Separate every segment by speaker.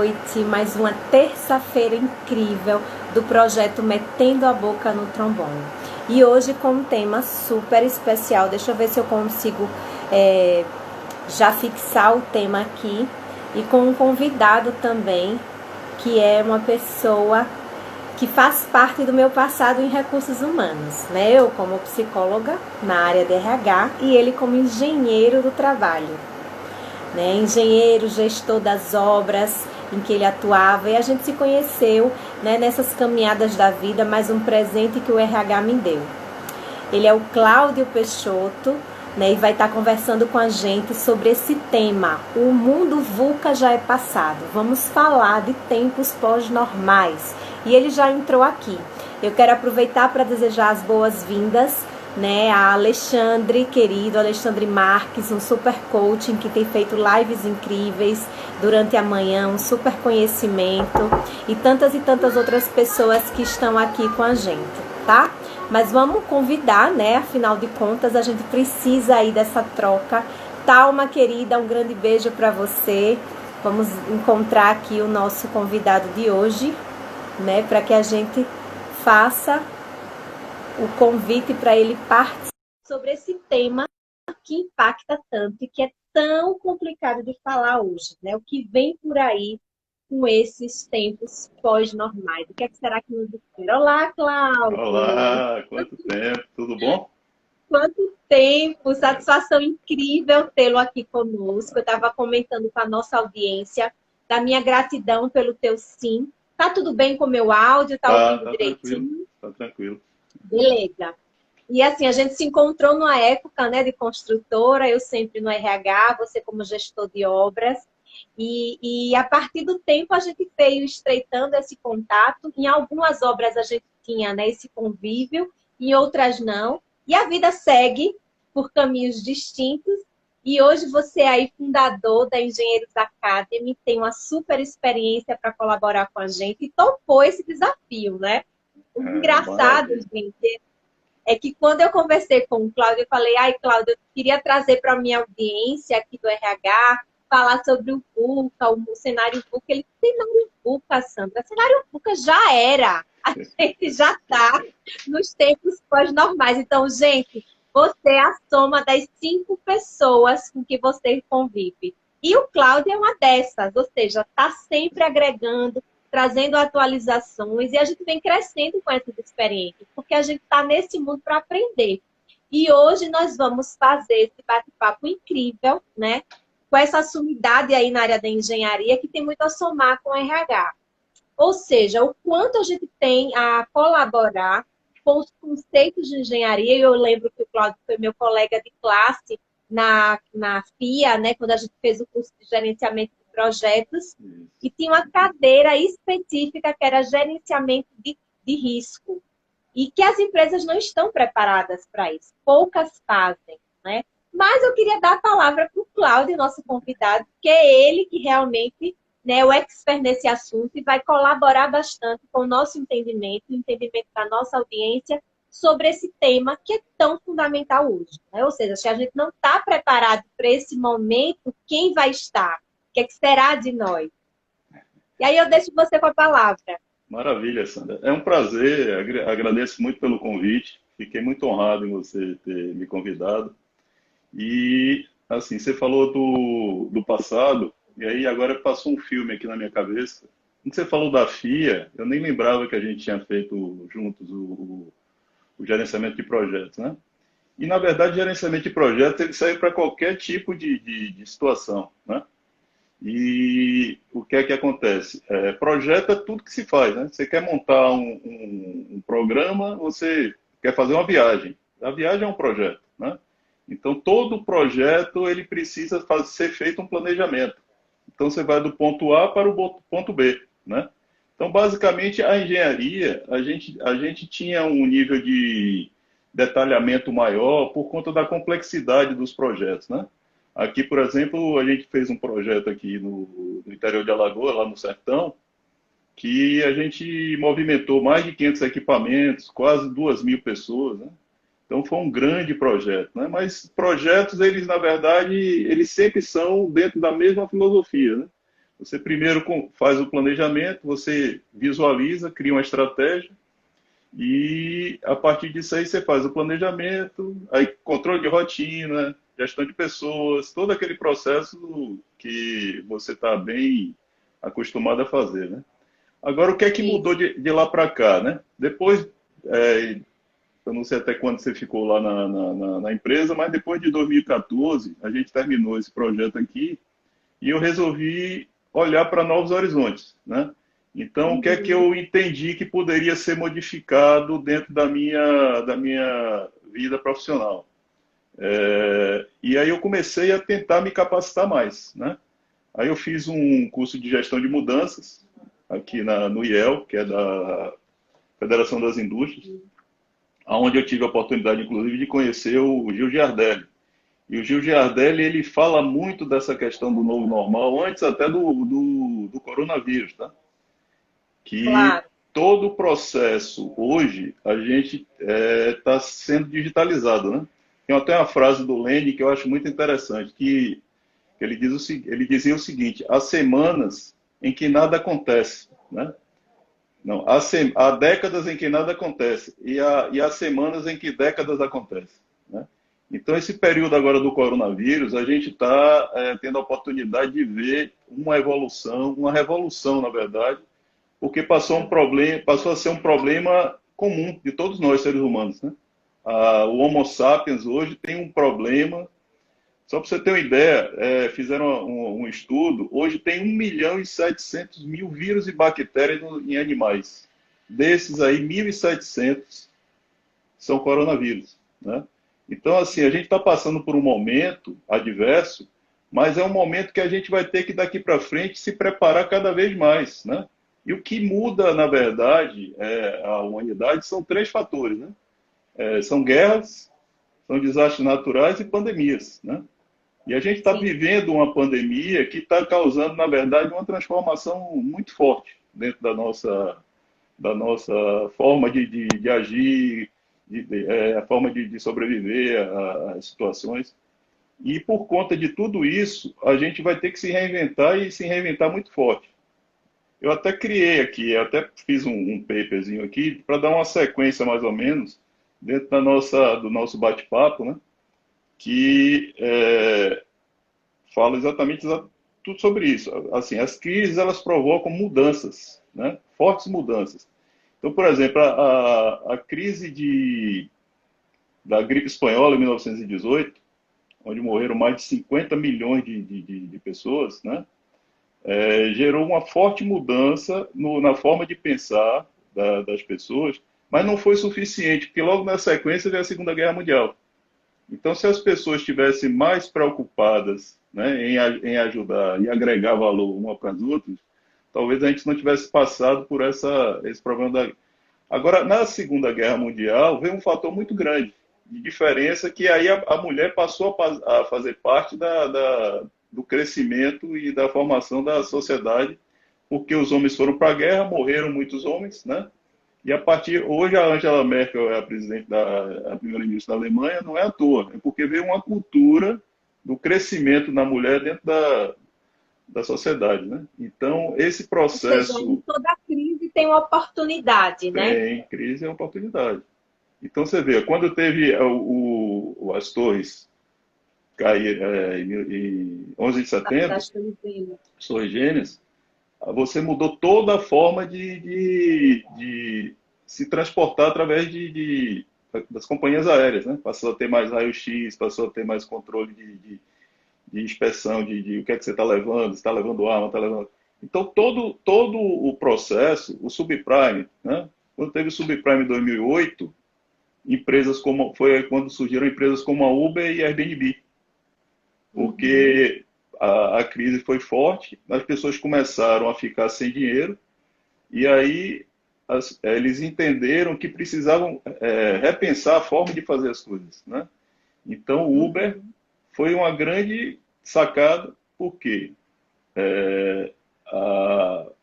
Speaker 1: noite, mais uma terça-feira incrível do projeto Metendo a Boca no Trombone. E hoje com um tema super especial, deixa eu ver se eu consigo já fixar o tema aqui, e com um convidado também, que é uma pessoa que faz parte do meu passado em recursos humanos, né? Eu como psicóloga na área de RH e ele como engenheiro do trabalho, né? Engenheiro, gestor das obras em que ele atuava, e a gente se conheceu, né, nessas caminhadas da vida, mais um presente que o RH me deu. Ele é o Cláudio Peixoto, né, e vai estar conversando com a gente sobre esse tema. O mundo VUCA já é passado. Vamos falar de tempos pós-normais. E ele já entrou aqui. Eu quero aproveitar para desejar as boas-vindas, né, a Alexandre, querido, Alexandre Marques, um super coaching que tem feito lives incríveis durante a manhã, um super conhecimento, e tantas outras pessoas que estão aqui com a gente, tá? Mas vamos convidar, né? Afinal de contas, a gente precisa aí dessa troca. Thalma, querida, um grande beijo para você. Vamos encontrar aqui o nosso convidado de hoje, né? Para que a gente faça o convite para ele participar sobre esse tema que impacta tanto e que é tão complicado de falar hoje, né? O que vem por aí com esses tempos pós-normais. O que é que será que nos espera? Olá, Cláudio!
Speaker 2: Olá, quanto tempo, tudo bom?
Speaker 1: Quanto tempo! Satisfação incrível tê-lo aqui conosco. Eu estava comentando com a nossa audiência da minha gratidão pelo teu sim. Tá tudo bem com o meu áudio? Tá ouvindo
Speaker 2: Tá tranquilo,
Speaker 1: direitinho?
Speaker 2: tá tranquilo.
Speaker 1: Beleza. E assim, a gente se encontrou numa época, né, de construtora, eu sempre no RH, você como gestor de obras. E a partir do tempo a gente veio estreitando esse contato. Em algumas obras a gente tinha, né, esse convívio, em outras não. E a vida segue por caminhos distintos. E hoje você é aí fundador da Engenheiros Academy, tem uma super experiência para colaborar com a gente e topou esse desafio, né? O engraçado,
Speaker 2: Maravilha.
Speaker 1: gente, é que quando eu conversei com o Cláudio, eu falei, ai, Cláudio, eu queria trazer para a minha audiência aqui do RH, falar sobre o VUCA, o cenário VUCA. Ele, cenário VUCA, Sandra, cenário VUCA já era. A gente já está nos tempos pós-normais. Então, gente, você é a soma das 5 pessoas com que você convive. E o Cláudio é uma dessas, ou seja, está sempre agregando, trazendo atualizações, e a gente vem crescendo com essas experiências, porque a gente está nesse mundo para aprender. E hoje nós vamos fazer esse bate-papo incrível, né? Com essa sumidade aí na área da engenharia, que tem muito a somar com o RH. Ou seja, o quanto a gente tem a colaborar com os conceitos de engenharia. Eu lembro que o Cláudio foi meu colega de classe na FIA, né? Quando a gente fez o curso de gerenciamento de projetos,
Speaker 2: Isso.
Speaker 1: e tinha uma cadeira específica que era gerenciamento de risco. E que as empresas não estão preparadas para isso. Poucas fazem, né? Mas eu queria dar a palavra para o Cláudio, nosso convidado, que é ele que realmente, né, o expert nesse assunto e vai colaborar bastante com o nosso entendimento, o entendimento da nossa audiência sobre esse tema que é tão fundamental hoje, né? Ou seja, se a gente não está preparado para esse momento, quem vai estar? O que é que será de nós? E aí eu deixo você com a palavra.
Speaker 2: Maravilha, Sandra. É um prazer, agradeço muito pelo convite. Fiquei muito honrado em você ter me convidado. E, assim, você falou do passado, e aí agora passou um filme aqui na minha cabeça. Quando você falou da FIA, eu nem lembrava que a gente tinha feito juntos o gerenciamento de projetos, né? E, na verdade, gerenciamento de projetos ele serve para qualquer tipo de situação, né? E o que é que acontece? Projeto é tudo que se faz, né? Você quer montar um programa, você quer fazer uma viagem. A viagem é um projeto, né? Então, todo projeto ele precisa ser feito um planejamento. Então, você vai do ponto A para o ponto B, né? Então, basicamente, a engenharia, a gente tinha um nível de detalhamento maior por conta da complexidade dos projetos, né? Aqui, por exemplo, a gente fez um projeto aqui no interior de Alagoas, lá no Sertão, que a gente movimentou mais de 500 equipamentos, quase 2.000 pessoas, né? Então foi um grande projeto, né? Mas projetos, eles na verdade, eles sempre são dentro da mesma filosofia, né? Você primeiro faz o planejamento, você visualiza, cria uma estratégia, e a partir disso aí você faz o planejamento, aí controle de rotina, gestão de pessoas, todo aquele processo que você está bem acostumado a fazer, né? Agora, o que é que
Speaker 1: Isso.
Speaker 2: mudou de lá para cá, né? Depois, eu não sei até quando você ficou lá na empresa, mas depois de 2014, a gente terminou esse projeto aqui e eu resolvi olhar para novos horizontes, né? Então, o que é que
Speaker 1: Uhum.
Speaker 2: eu entendi que poderia ser modificado dentro da minha vida profissional? E aí eu comecei a tentar me capacitar mais, né? Aí eu fiz um curso de gestão de mudanças aqui no IEL, que é da Federação das Indústrias, onde eu tive a oportunidade, inclusive, de conhecer o Gil Giardelli. E o Gil Giardelli, ele fala muito dessa questão do novo normal, antes até do coronavírus, tá? Que
Speaker 1: Claro.
Speaker 2: todo o processo, hoje, a gente está sendo digitalizado, né? Tem até uma frase do Lenin que eu acho muito interessante, que ele dizia o seguinte: há semanas em que nada acontece, né? Não, há décadas em que nada acontece e há semanas em que décadas acontecem, né? Então, esse período agora do coronavírus, a gente está tendo a oportunidade de ver uma evolução, uma revolução, na verdade, porque passou a ser um problema comum de todos nós, seres humanos, né? O Homo sapiens hoje tem um problema. Só para você ter uma ideia, fizeram um estudo, hoje tem 1.700.000 vírus e bactérias em animais. Desses aí, 1.700 são coronavírus, né? Então, assim, a gente está passando por um momento adverso, mas é um momento que a gente vai ter que, daqui para frente, se preparar cada vez mais, né? E o que muda, na verdade, a humanidade são três fatores, né? São guerras, são desastres naturais e pandemias, né? E a gente está
Speaker 1: Sim.
Speaker 2: vivendo uma pandemia que está causando, na verdade, uma transformação muito forte dentro da nossa forma de agir, a forma de sobreviver às situações. E por conta de tudo isso, a gente vai ter que se reinventar e se reinventar muito forte. Eu até criei aqui, eu até fiz um paperzinho aqui para dar uma sequência mais ou menos dentro do nosso bate-papo, né? Que fala exatamente tudo sobre isso. Assim, as crises elas provocam mudanças, né? Fortes mudanças. Então, por exemplo, a crise da gripe espanhola em 1918, onde morreram mais de 50 milhões de pessoas, né? Gerou uma forte mudança na forma de pensar das pessoas, mas não foi suficiente, porque logo na sequência veio a Segunda Guerra Mundial. Então, se as pessoas estivessem mais preocupadas, né, em ajudar e agregar valor uma para as outras, talvez a gente não tivesse passado por esse problema da. Agora, na Segunda Guerra Mundial, veio um fator muito grande de diferença, que aí a mulher passou a fazer parte do crescimento e da formação da sociedade, porque os homens foram para a guerra, morreram muitos homens, né? E hoje a Angela Merkel é a presidente a primeira-ministra da Alemanha, não é à toa, é porque veio uma cultura do crescimento da mulher dentro da sociedade, né? Então, esse
Speaker 1: Ou seja, em
Speaker 2: processo
Speaker 1: toda crise tem uma oportunidade, né?
Speaker 2: tem crise é oportunidade. Então, você vê, quando teve as torres cair em 11 de setembro,
Speaker 1: Das Filipinas.
Speaker 2: as torres gêmeas, você mudou toda a forma de se transportar através das companhias aéreas, né? Passou a ter mais raio-x, passou a ter mais controle de inspeção de o que é que você está levando, se está levando arma, está levando. Então, todo o processo, o subprime, né? Quando teve o subprime em 2008, foi quando surgiram empresas como a Uber e a Airbnb,
Speaker 1: Uhum.
Speaker 2: porque a crise foi forte, as pessoas começaram a ficar sem dinheiro, e aí eles entenderam que precisavam repensar a forma de fazer as coisas, né? Então, o Uber
Speaker 1: Uhum.
Speaker 2: foi uma grande sacada, porque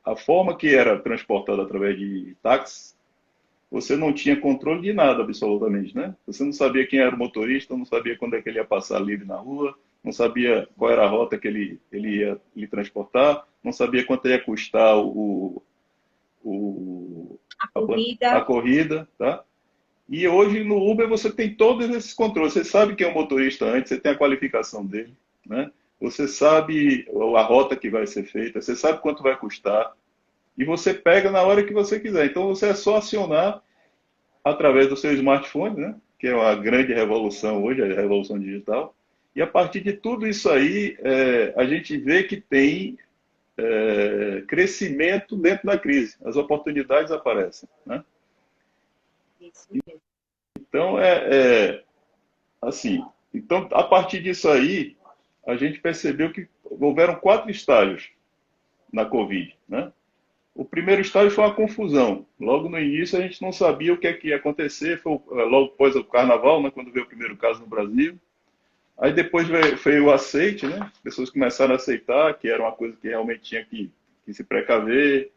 Speaker 2: a forma que era transportada através de táxis, você não tinha controle de nada, absolutamente, né? Você não sabia quem era o motorista, não sabia quando é que ele ia passar livre na rua, não sabia qual era a rota que ele ia lhe transportar, não sabia quanto ia custar
Speaker 1: A
Speaker 2: a
Speaker 1: corrida.
Speaker 2: corrida, tá? E hoje no Uber você tem todos esses controles. Você sabe quem é o motorista antes, você tem a qualificação dele, né? Você sabe a rota que vai ser feita, você sabe quanto vai custar e você pega na hora que você quiser. Então você é só acionar através do seu smartphone, né? Que é uma grande revolução hoje, a revolução digital. E a partir de tudo isso aí, a gente vê que tem crescimento dentro da crise. As oportunidades aparecem, né?
Speaker 1: Isso mesmo.
Speaker 2: Então, assim, então, a partir disso aí, a gente percebeu que houveram 4 estágios na Covid, né? O primeiro estágio foi uma confusão. Logo no início a gente não sabia o que é que ia acontecer, foi logo após o carnaval, né, quando veio o primeiro caso no Brasil. Aí depois veio o aceite, né? As pessoas começaram a aceitar que era uma coisa que realmente tinha que se precaver.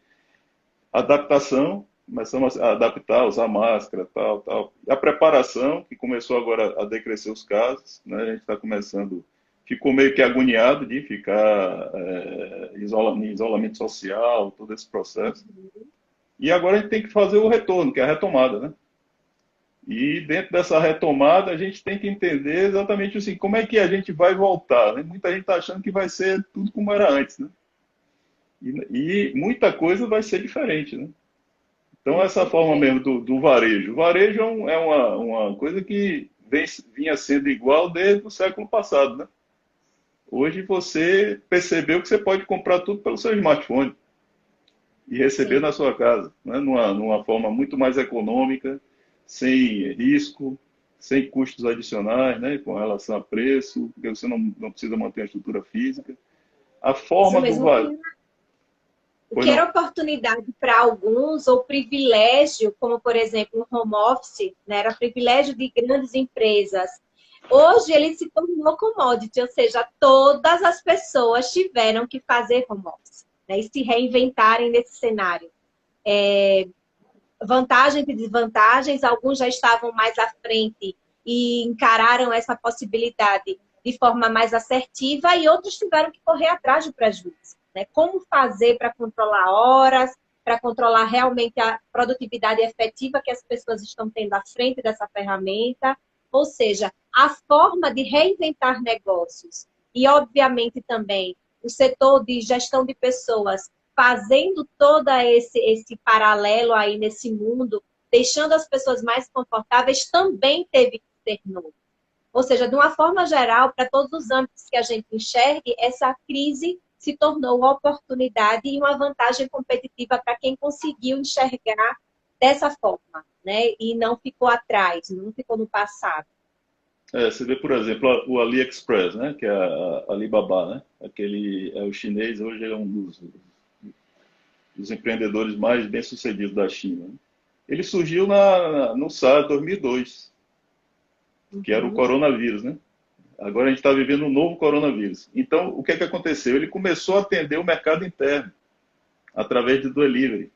Speaker 2: Adaptação, começamos a adaptar, usar máscara, tal, tal. E a preparação, que começou agora a decrescer os casos, né? A gente está começando, ficou meio que agoniado de ficar em isolamento social, todo esse processo. E agora a gente tem que fazer o retorno, que é a retomada, né? E dentro dessa retomada, a gente tem que entender exatamente assim, como é que a gente vai voltar, né? Muita gente está achando que vai ser tudo como era antes, né? E muita coisa vai ser diferente, né? Então, essa forma mesmo do varejo. O varejo uma coisa que vinha sendo igual desde o século passado, né? Hoje você percebeu que você pode comprar tudo pelo seu smartphone e receber
Speaker 1: Sim.
Speaker 2: na sua casa, né? Numa forma muito mais econômica, sem risco, sem custos adicionais, né? Com relação a preço, porque você não precisa manter a estrutura física. A
Speaker 1: Isso
Speaker 2: forma do
Speaker 1: mesmo.
Speaker 2: varejo.
Speaker 1: O
Speaker 2: Pois
Speaker 1: que era
Speaker 2: não.
Speaker 1: oportunidade para alguns, ou privilégio, como por exemplo o home office, né, era privilégio de grandes empresas. Hoje ele se tornou commodity, ou seja, todas as pessoas tiveram que fazer home office, né, e se reinventarem nesse cenário. Vantagens e desvantagens, alguns já estavam mais à frente e encararam essa possibilidade de forma mais assertiva e outros tiveram que correr atrás do prejuízo, né? Como fazer para controlar horas, para controlar realmente a produtividade efetiva que as pessoas estão tendo à frente dessa ferramenta, ou seja, a forma de reinventar negócios e, obviamente, também o setor de gestão de pessoas fazendo todo esse paralelo aí nesse mundo, deixando as pessoas mais confortáveis, também teve que ser novo. Ou seja, de uma forma geral, para todos os âmbitos que a gente enxergue, essa crise se tornou uma oportunidade e uma vantagem competitiva para quem conseguiu enxergar dessa forma, né? E não ficou atrás, não ficou no passado.
Speaker 2: Você vê, por exemplo, o AliExpress, né? Que é a Alibaba, né? O chinês, hoje é um dos empreendedores mais bem-sucedidos da China, né? Ele surgiu no SARS 2002, que era o
Speaker 1: Uhum.
Speaker 2: coronavírus, né? Agora a gente está vivendo um novo coronavírus. Então, o que é que aconteceu? Ele começou a atender o mercado interno, através do delivery.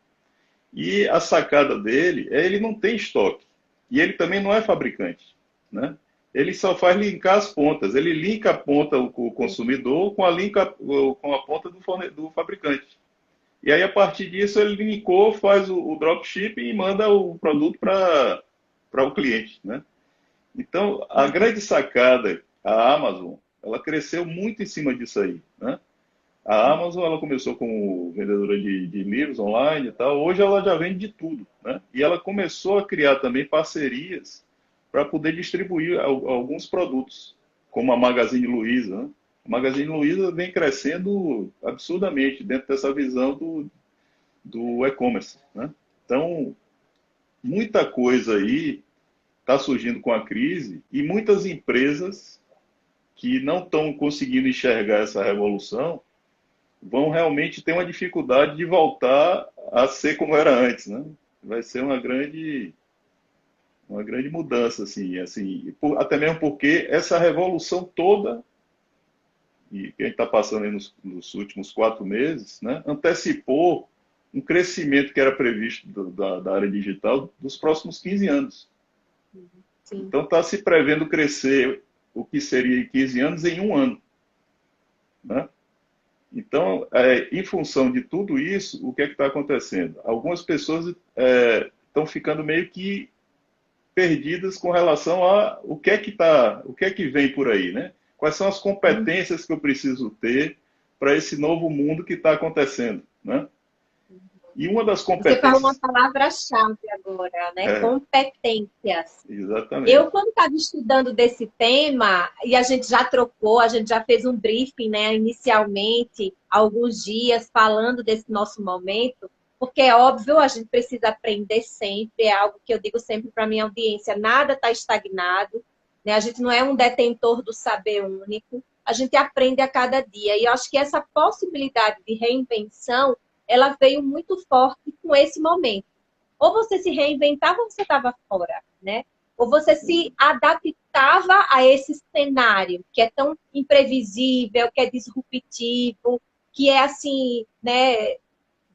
Speaker 2: E a sacada dele ele não tem estoque. E ele também não é fabricante, né? Ele só faz linkar as pontas. Ele linka a ponta, o consumidor, com a ponta do fabricante. E aí, a partir disso, ele linkou, faz o dropshipping e manda o produto para o cliente, né? Então, a grande sacada, a Amazon, ela cresceu muito em cima disso aí, né? A Amazon, ela começou como vendedora de livros online e tal. Hoje ela já vende de tudo, né? E ela começou a criar também parcerias para poder distribuir alguns produtos, como a Magazine Luiza, né? A Magazine Luiza vem crescendo absurdamente dentro dessa visão do e-commerce, né? Então, muita coisa aí está surgindo com a crise e muitas empresas que não estão conseguindo enxergar essa revolução vão realmente ter uma dificuldade de voltar a ser como era antes, né? Vai ser uma grande mudança, assim, até mesmo porque essa revolução toda e que a gente está passando aí nos últimos 4 meses, né, antecipou um crescimento que era previsto da área digital dos próximos 15 anos.
Speaker 1: Sim.
Speaker 2: Então, está se prevendo crescer o que seria em 15 anos em um ano, né? Então, em função de tudo isso, o que é que está acontecendo? Algumas pessoas estão ficando meio que perdidas com relação a o que é que vem por aí, né? Quais são as competências que eu preciso ter para esse novo mundo que está acontecendo, né? E uma das
Speaker 1: Você falou uma
Speaker 2: competências
Speaker 1: palavra-chave agora, né?
Speaker 2: é,
Speaker 1: Competências. Eu,
Speaker 2: exatamente,
Speaker 1: quando estava estudando desse tema, e a gente já trocou, a gente já fez um briefing, né, inicialmente, há alguns dias, falando desse nosso momento, porque é óbvio, a gente precisa aprender sempre, é algo que eu digo sempre para a minha audiência, nada está estagnado, né? A gente não é um detentor do saber único, a gente aprende a cada dia. E eu acho que essa possibilidade de reinvenção, ela veio muito forte com esse momento. Ou você se reinventava ou você estava fora, né? Ou você se adaptava a esse cenário que é tão imprevisível, que é disruptivo, que é assim, né,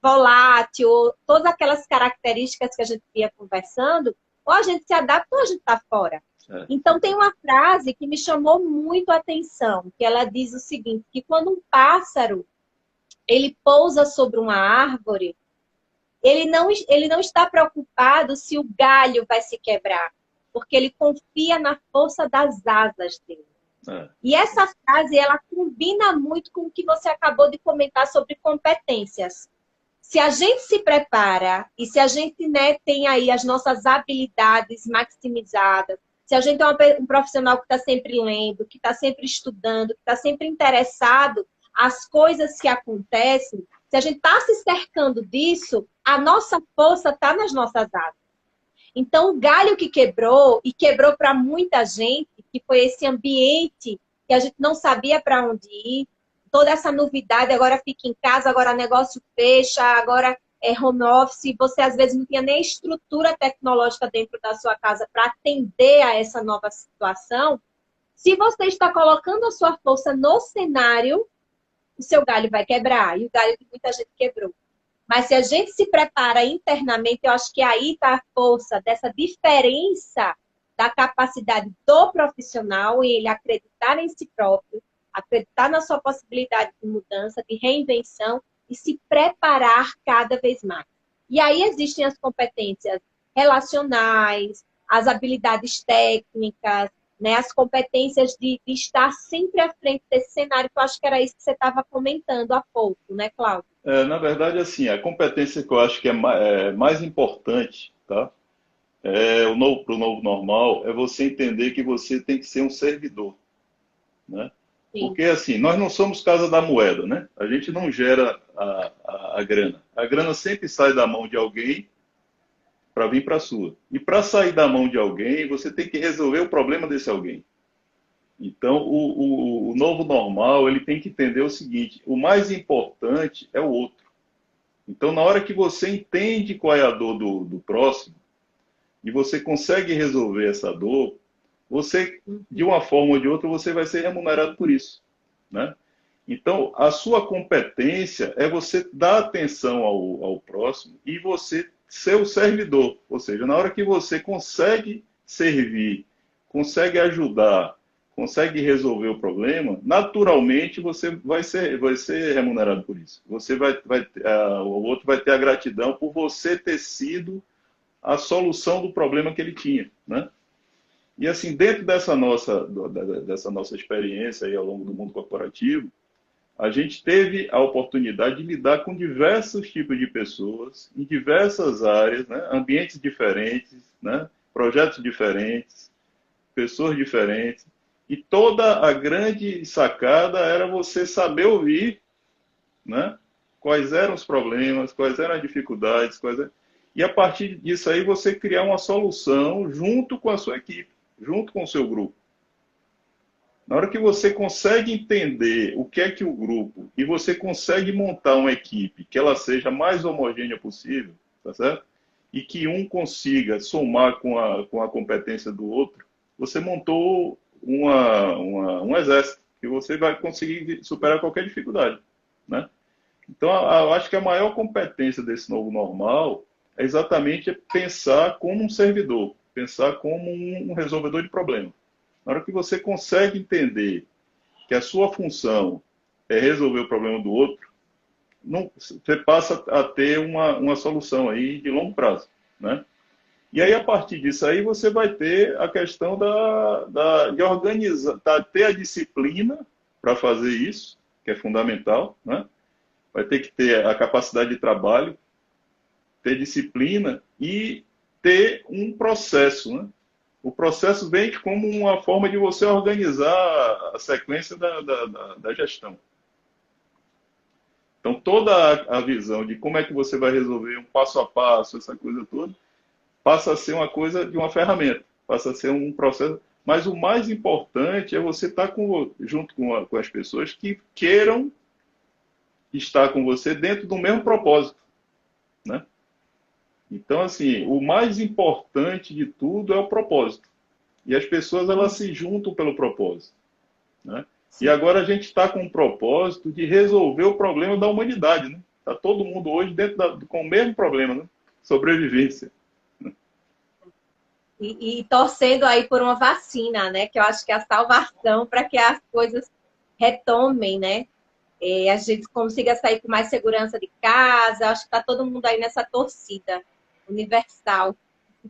Speaker 1: volátil, todas aquelas características que a gente ia conversando, ou a gente se adapta ou a gente está fora.
Speaker 2: é,
Speaker 1: Então tem uma frase que me chamou muito a atenção, que ela diz o seguinte, que quando um pássaro ele pousa sobre uma árvore, ele não está preocupado se o galho vai se quebrar, porque ele confia na força das asas dele.
Speaker 2: é,
Speaker 1: E essa frase, ela combina muito com o que você acabou de comentar sobre competências. Se a gente se prepara e se a gente, né, tem aí as nossas habilidades maximizadas, se a gente é um profissional que está sempre lendo, que está sempre estudando, que está sempre interessado as coisas que acontecem, se a gente está se cercando disso, a nossa força está nas nossas asas. Então, o galho que quebrou, e quebrou para muita gente, que foi esse ambiente que a gente não sabia para onde ir, toda essa novidade, agora fica em casa, agora negócio fecha, agora é home office, você às vezes não tinha nem estrutura tecnológica dentro da sua casa para atender a essa nova situação. Se você está colocando a sua força no cenário, o seu galho vai quebrar, e o galho que muita gente quebrou. Mas se a gente se prepara internamente, eu acho que aí está a força dessa diferença da capacidade do profissional em ele acreditar em si próprio, acreditar na sua possibilidade de mudança, de reinvenção e se preparar cada vez mais. E aí existem as competências relacionais, as habilidades técnicas, né, as competências de estar sempre à frente desse cenário, que eu acho que era isso que você estava comentando há pouco, né, Cláudio?
Speaker 2: Na verdade, assim, a competência que eu acho que é mais importante, tá? Para o novo normal, é você entender que você tem que ser um servidor, né?
Speaker 1: Sim.
Speaker 2: Porque, assim, nós não somos casa da moeda, né? A gente não gera a grana. A grana sempre sai da mão de alguém para vir para a sua. E para sair da mão de alguém, você tem que resolver o problema desse alguém. Então, o novo normal, ele tem que entender o seguinte, o mais importante é o outro. Então, na hora que você entende qual é a dor do próximo, e você consegue resolver essa dor, você, de uma forma ou de outra, você vai ser remunerado por isso, né? Então, a sua competência é você dar atenção ao próximo e você ser o servidor. Ou seja, na hora que você consegue servir, consegue ajudar, consegue resolver o problema, naturalmente você vai ser remunerado por isso. Você o outro vai ter a gratidão por você ter sido a solução do problema que ele tinha, né? E assim, dentro dessa nossa experiência aí ao longo do mundo corporativo, a gente teve a oportunidade de lidar com diversos tipos de pessoas, em diversas áreas, né? Ambientes diferentes, né? Projetos diferentes, pessoas diferentes. E toda a grande sacada era você saber ouvir, né? Quais eram os problemas, quais eram as dificuldades, e a partir disso aí você criar uma solução junto com a sua equipe, junto com o seu grupo. Na hora que você consegue entender o que é que o grupo e você consegue montar uma equipe que ela seja mais homogênea possível, tá certo? E que um consiga somar com a competência do outro, você montou um exército que você vai conseguir superar qualquer dificuldade, né? Então, eu acho que a maior competência desse novo normal é exatamente pensar como um servidor, pensar como um resolvedor de problema. Na hora que você consegue entender que a sua função resolver o problema do outro, não, você passa a ter uma solução aí de longo prazo, né? E aí, a partir disso aí, você vai ter a questão de organizar, ter a disciplina para fazer isso, que é fundamental, né? Vai ter que ter a capacidade de trabalho, ter disciplina e ter um processo, né? O processo vem como uma forma de você organizar a sequência da gestão. Então, toda a visão de como é que você vai resolver um passo a passo, essa coisa toda, passa a ser uma coisa de uma ferramenta, passa a ser um processo. Mas o mais importante é você estar junto com as pessoas que queiram estar com você dentro do mesmo propósito, né? Então, assim, o mais importante de tudo é o propósito. E as pessoas, elas se juntam pelo propósito, né? E agora a gente está com o propósito de resolver o problema da humanidade, né? Está todo mundo hoje com o mesmo problema, né? Sobrevivência.
Speaker 1: E torcendo aí por uma vacina, né? Que eu acho que é a salvação para que as coisas retomem, né? A gente consiga sair com mais segurança de casa. Acho que está todo mundo aí nessa torcida universal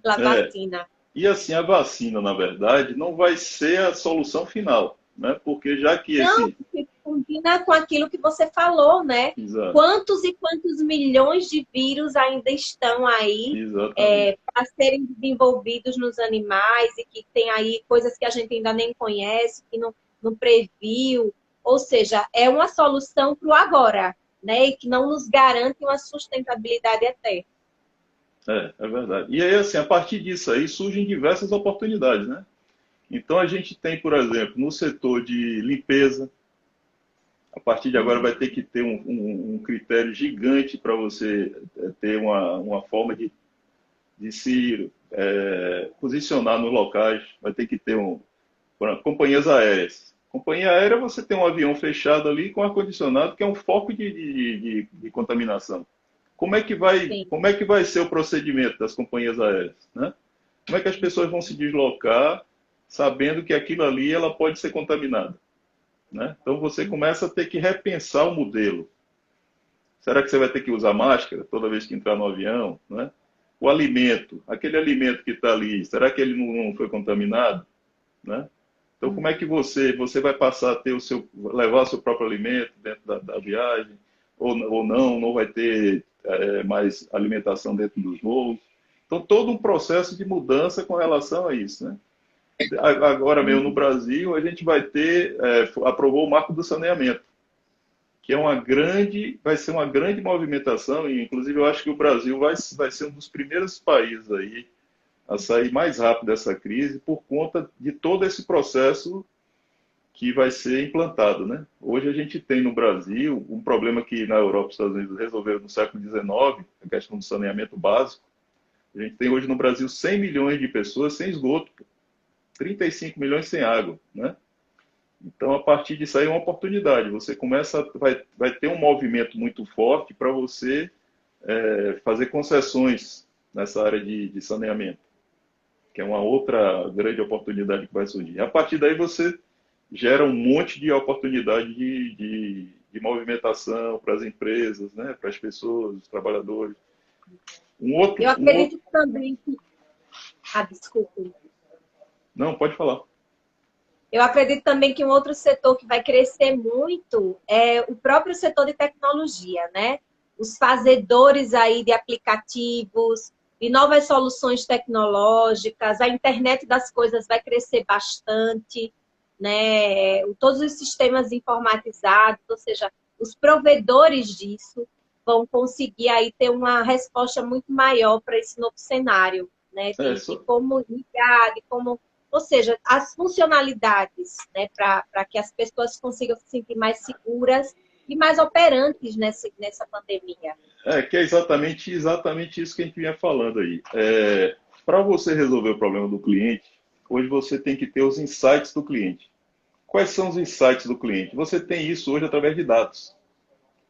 Speaker 1: pela vacina.
Speaker 2: E assim, a vacina, na verdade, não vai ser a solução final, né? Porque já que
Speaker 1: Não, porque combina com aquilo que você falou, né?
Speaker 2: Exato.
Speaker 1: Quantos e quantos milhões de vírus ainda estão aí para serem desenvolvidos nos animais e que tem aí coisas que a gente ainda nem conhece, que não previu. Ou seja, é uma solução para o agora, né? E que não nos garante uma sustentabilidade eterna.
Speaker 2: É verdade. E aí, assim, a partir disso aí surgem diversas oportunidades, né? Então, a gente tem, por exemplo, no setor de limpeza, a partir de agora vai ter que ter um critério gigante para você ter uma forma de se posicionar nos locais, vai ter que ter companhias aéreas. Companhia aérea, você tem um avião fechado ali com ar-condicionado, que é um foco de contaminação. Como é que vai ser o procedimento das companhias aéreas, né? Como é que as pessoas vão se deslocar sabendo que aquilo ali ela pode ser contaminada, né? Então você começa a ter que repensar o modelo. Será que você vai ter que usar máscara toda vez que entrar no avião, né? O alimento, aquele alimento que está ali, será que ele não foi contaminado, né? Então como é que você vai passar a ter levar o seu próprio alimento dentro da viagem ou não vai ter mais alimentação dentro dos voos? Então todo um processo de mudança com relação a isso, né? Agora mesmo no Brasil, a gente vai aprovou o Marco do Saneamento, que vai ser uma grande movimentação, e inclusive eu acho que o Brasil vai ser um dos primeiros países aí a sair mais rápido dessa crise por conta de todo esse processo que vai ser implantado, né? Hoje a gente tem no Brasil um problema que na Europa e nos Estados Unidos resolveram no século XIX, a questão do saneamento básico. A gente tem hoje no Brasil 100 milhões de pessoas sem esgoto, 35 milhões sem água, né? Então, a partir disso aí é uma oportunidade. Você vai ter um movimento muito forte para você fazer concessões nessa área de saneamento, que é uma outra grande oportunidade que vai surgir. A partir daí você gera um monte de oportunidade de movimentação para as empresas, né? Para as pessoas, os trabalhadores.
Speaker 1: Eu acredito também que... desculpe.
Speaker 2: Não, pode falar.
Speaker 1: Eu acredito também que um outro setor que vai crescer muito é o próprio setor de tecnologia, né? Os fazedores aí de aplicativos, de novas soluções tecnológicas, a internet das coisas vai crescer bastante, né? Todos os sistemas informatizados, ou seja, os provedores disso vão conseguir aí ter uma resposta muito maior para esse novo cenário, né? De como ligar, de como... Ou seja, as funcionalidades, né, para que as pessoas consigam se sentir mais seguras e mais operantes nessa pandemia.
Speaker 2: Que é exatamente isso que a gente vinha falando aí. Para você resolver o problema do cliente, hoje você tem que ter os insights do cliente. Quais são os insights do cliente? Você tem isso hoje através de dados,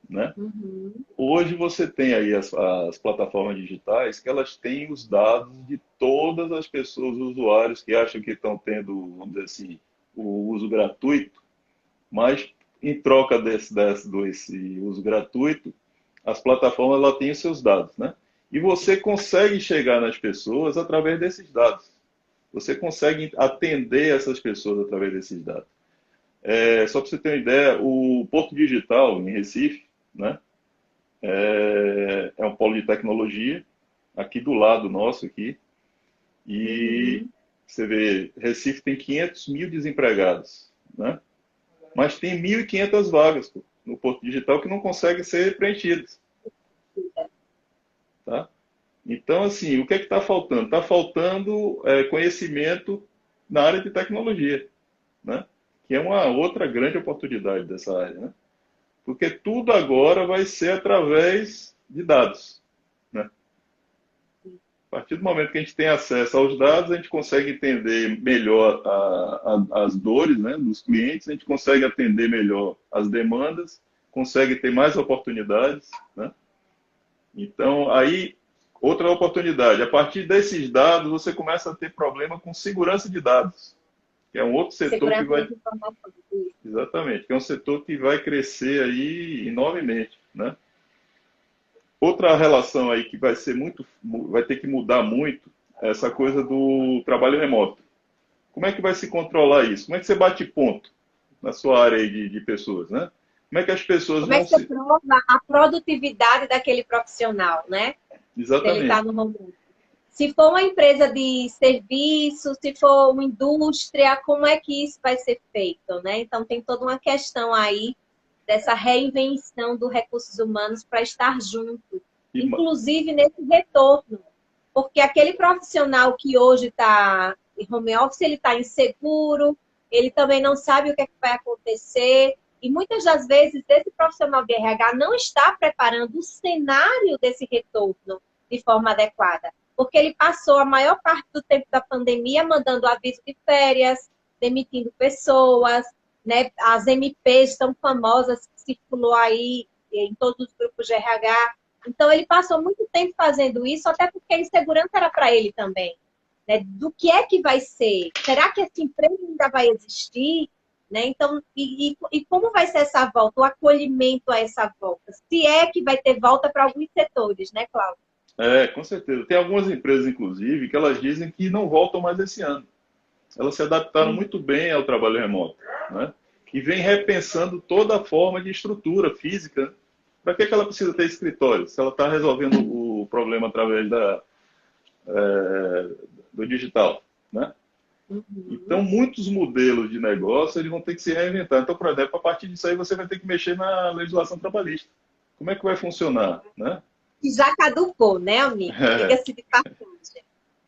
Speaker 2: né?
Speaker 1: Uhum.
Speaker 2: Hoje você tem aí as plataformas digitais que elas têm os dados de todas as pessoas, os usuários que acham que estão tendo, vamos dizer assim, o uso gratuito, mas em troca desse uso gratuito, as plataformas ela têm os seus dados, né? E você consegue chegar nas pessoas através desses dados. Você consegue atender essas pessoas através desses dados. Só para você ter uma ideia, o Porto Digital, em Recife, né, é um polo de tecnologia, aqui do lado nosso, aqui, e você vê, Recife tem 500 mil desempregados, né, mas tem 1.500 vagas pô, no Porto Digital que não conseguem ser preenchidas. Tá? Então, assim, o que é que está faltando? Está faltando conhecimento na área de tecnologia, né? Que é uma outra grande oportunidade dessa área, né? Porque tudo agora vai ser através de dados, né? A partir do momento que a gente tem acesso aos dados, a gente consegue entender melhor as dores, né, dos clientes, a gente consegue atender melhor as demandas, consegue ter mais oportunidades, né? Então, aí, outra oportunidade. A partir desses dados, você começa a ter problema com segurança de dados, que é um outro setor que
Speaker 1: Segurança
Speaker 2: vai...
Speaker 1: das informações.
Speaker 2: Exatamente, que é um setor que vai crescer aí enormemente, né? Outra relação aí que vai ter que mudar muito é essa coisa do trabalho remoto. Como é que vai se controlar isso? Como é que você bate ponto na sua área aí de pessoas, né? Como é que as pessoas
Speaker 1: Como é
Speaker 2: vão
Speaker 1: que você
Speaker 2: se...
Speaker 1: prova a produtividade daquele profissional, né? Se ele está
Speaker 2: Exatamente.
Speaker 1: no home office. Se for uma empresa de serviço, se for uma indústria, como é que isso vai ser feito, né? Então, tem toda uma questão aí dessa reinvenção dos recursos humanos para estar junto,
Speaker 2: E,
Speaker 1: inclusive nesse retorno. Porque aquele profissional que hoje está em home office, ele está inseguro, ele também não sabe o que é que vai acontecer, e muitas das vezes esse profissional de RH não está preparando o cenário desse retorno de forma adequada, porque ele passou a maior parte do tempo da pandemia mandando aviso de férias, demitindo pessoas, né? As MPs tão famosas que circulou aí em todos os grupos de RH. Então, ele passou muito tempo fazendo isso, até porque a insegurança era para ele também. Né? Do que é que vai ser? Será que esse emprego ainda vai existir? Né? Então, e como vai ser essa volta, o acolhimento a essa volta? Se é que vai ter volta para alguns setores, né, Cláudio?
Speaker 2: com certeza. Tem algumas empresas, inclusive, que elas dizem que não voltam mais esse ano. Elas se adaptaram muito bem ao trabalho remoto, né? E vem repensando toda a forma de estrutura física. Para que ela precisa ter escritório? Se ela está resolvendo o problema através do digital, né? Então, muitos modelos de negócio eles vão ter que se reinventar. Então, por exemplo, a partir disso aí você vai ter que mexer na legislação trabalhista. Como é que vai funcionar, né?
Speaker 1: Que já caducou, né, amigo? Diga-se de passagem.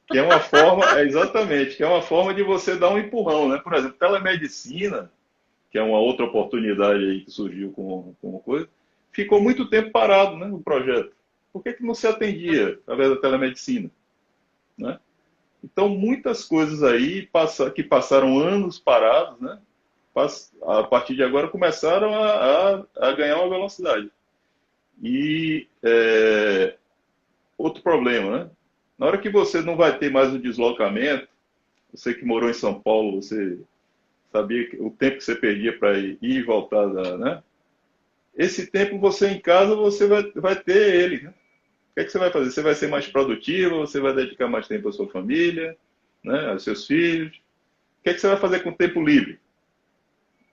Speaker 2: Que é uma forma, exatamente, que é uma forma de você dar um empurrão, né? Por exemplo, telemedicina, que é uma outra oportunidade aí que surgiu com coisa, ficou muito tempo parado, né, no projeto. Por que não se atendia através da telemedicina, né? Então, muitas coisas aí que passaram anos parados, né, a partir de agora começaram a ganhar uma velocidade. E outro problema, né? Na hora que você não vai ter mais o deslocamento, você que morou em São Paulo, você sabia o tempo que você perdia para ir e voltar, né? Esse tempo você em casa, você vai ter ele, né? O que é que você vai fazer? Você vai ser mais produtivo, você vai dedicar mais tempo à sua família, né? Aos seus filhos. O que é que você vai fazer com o tempo livre?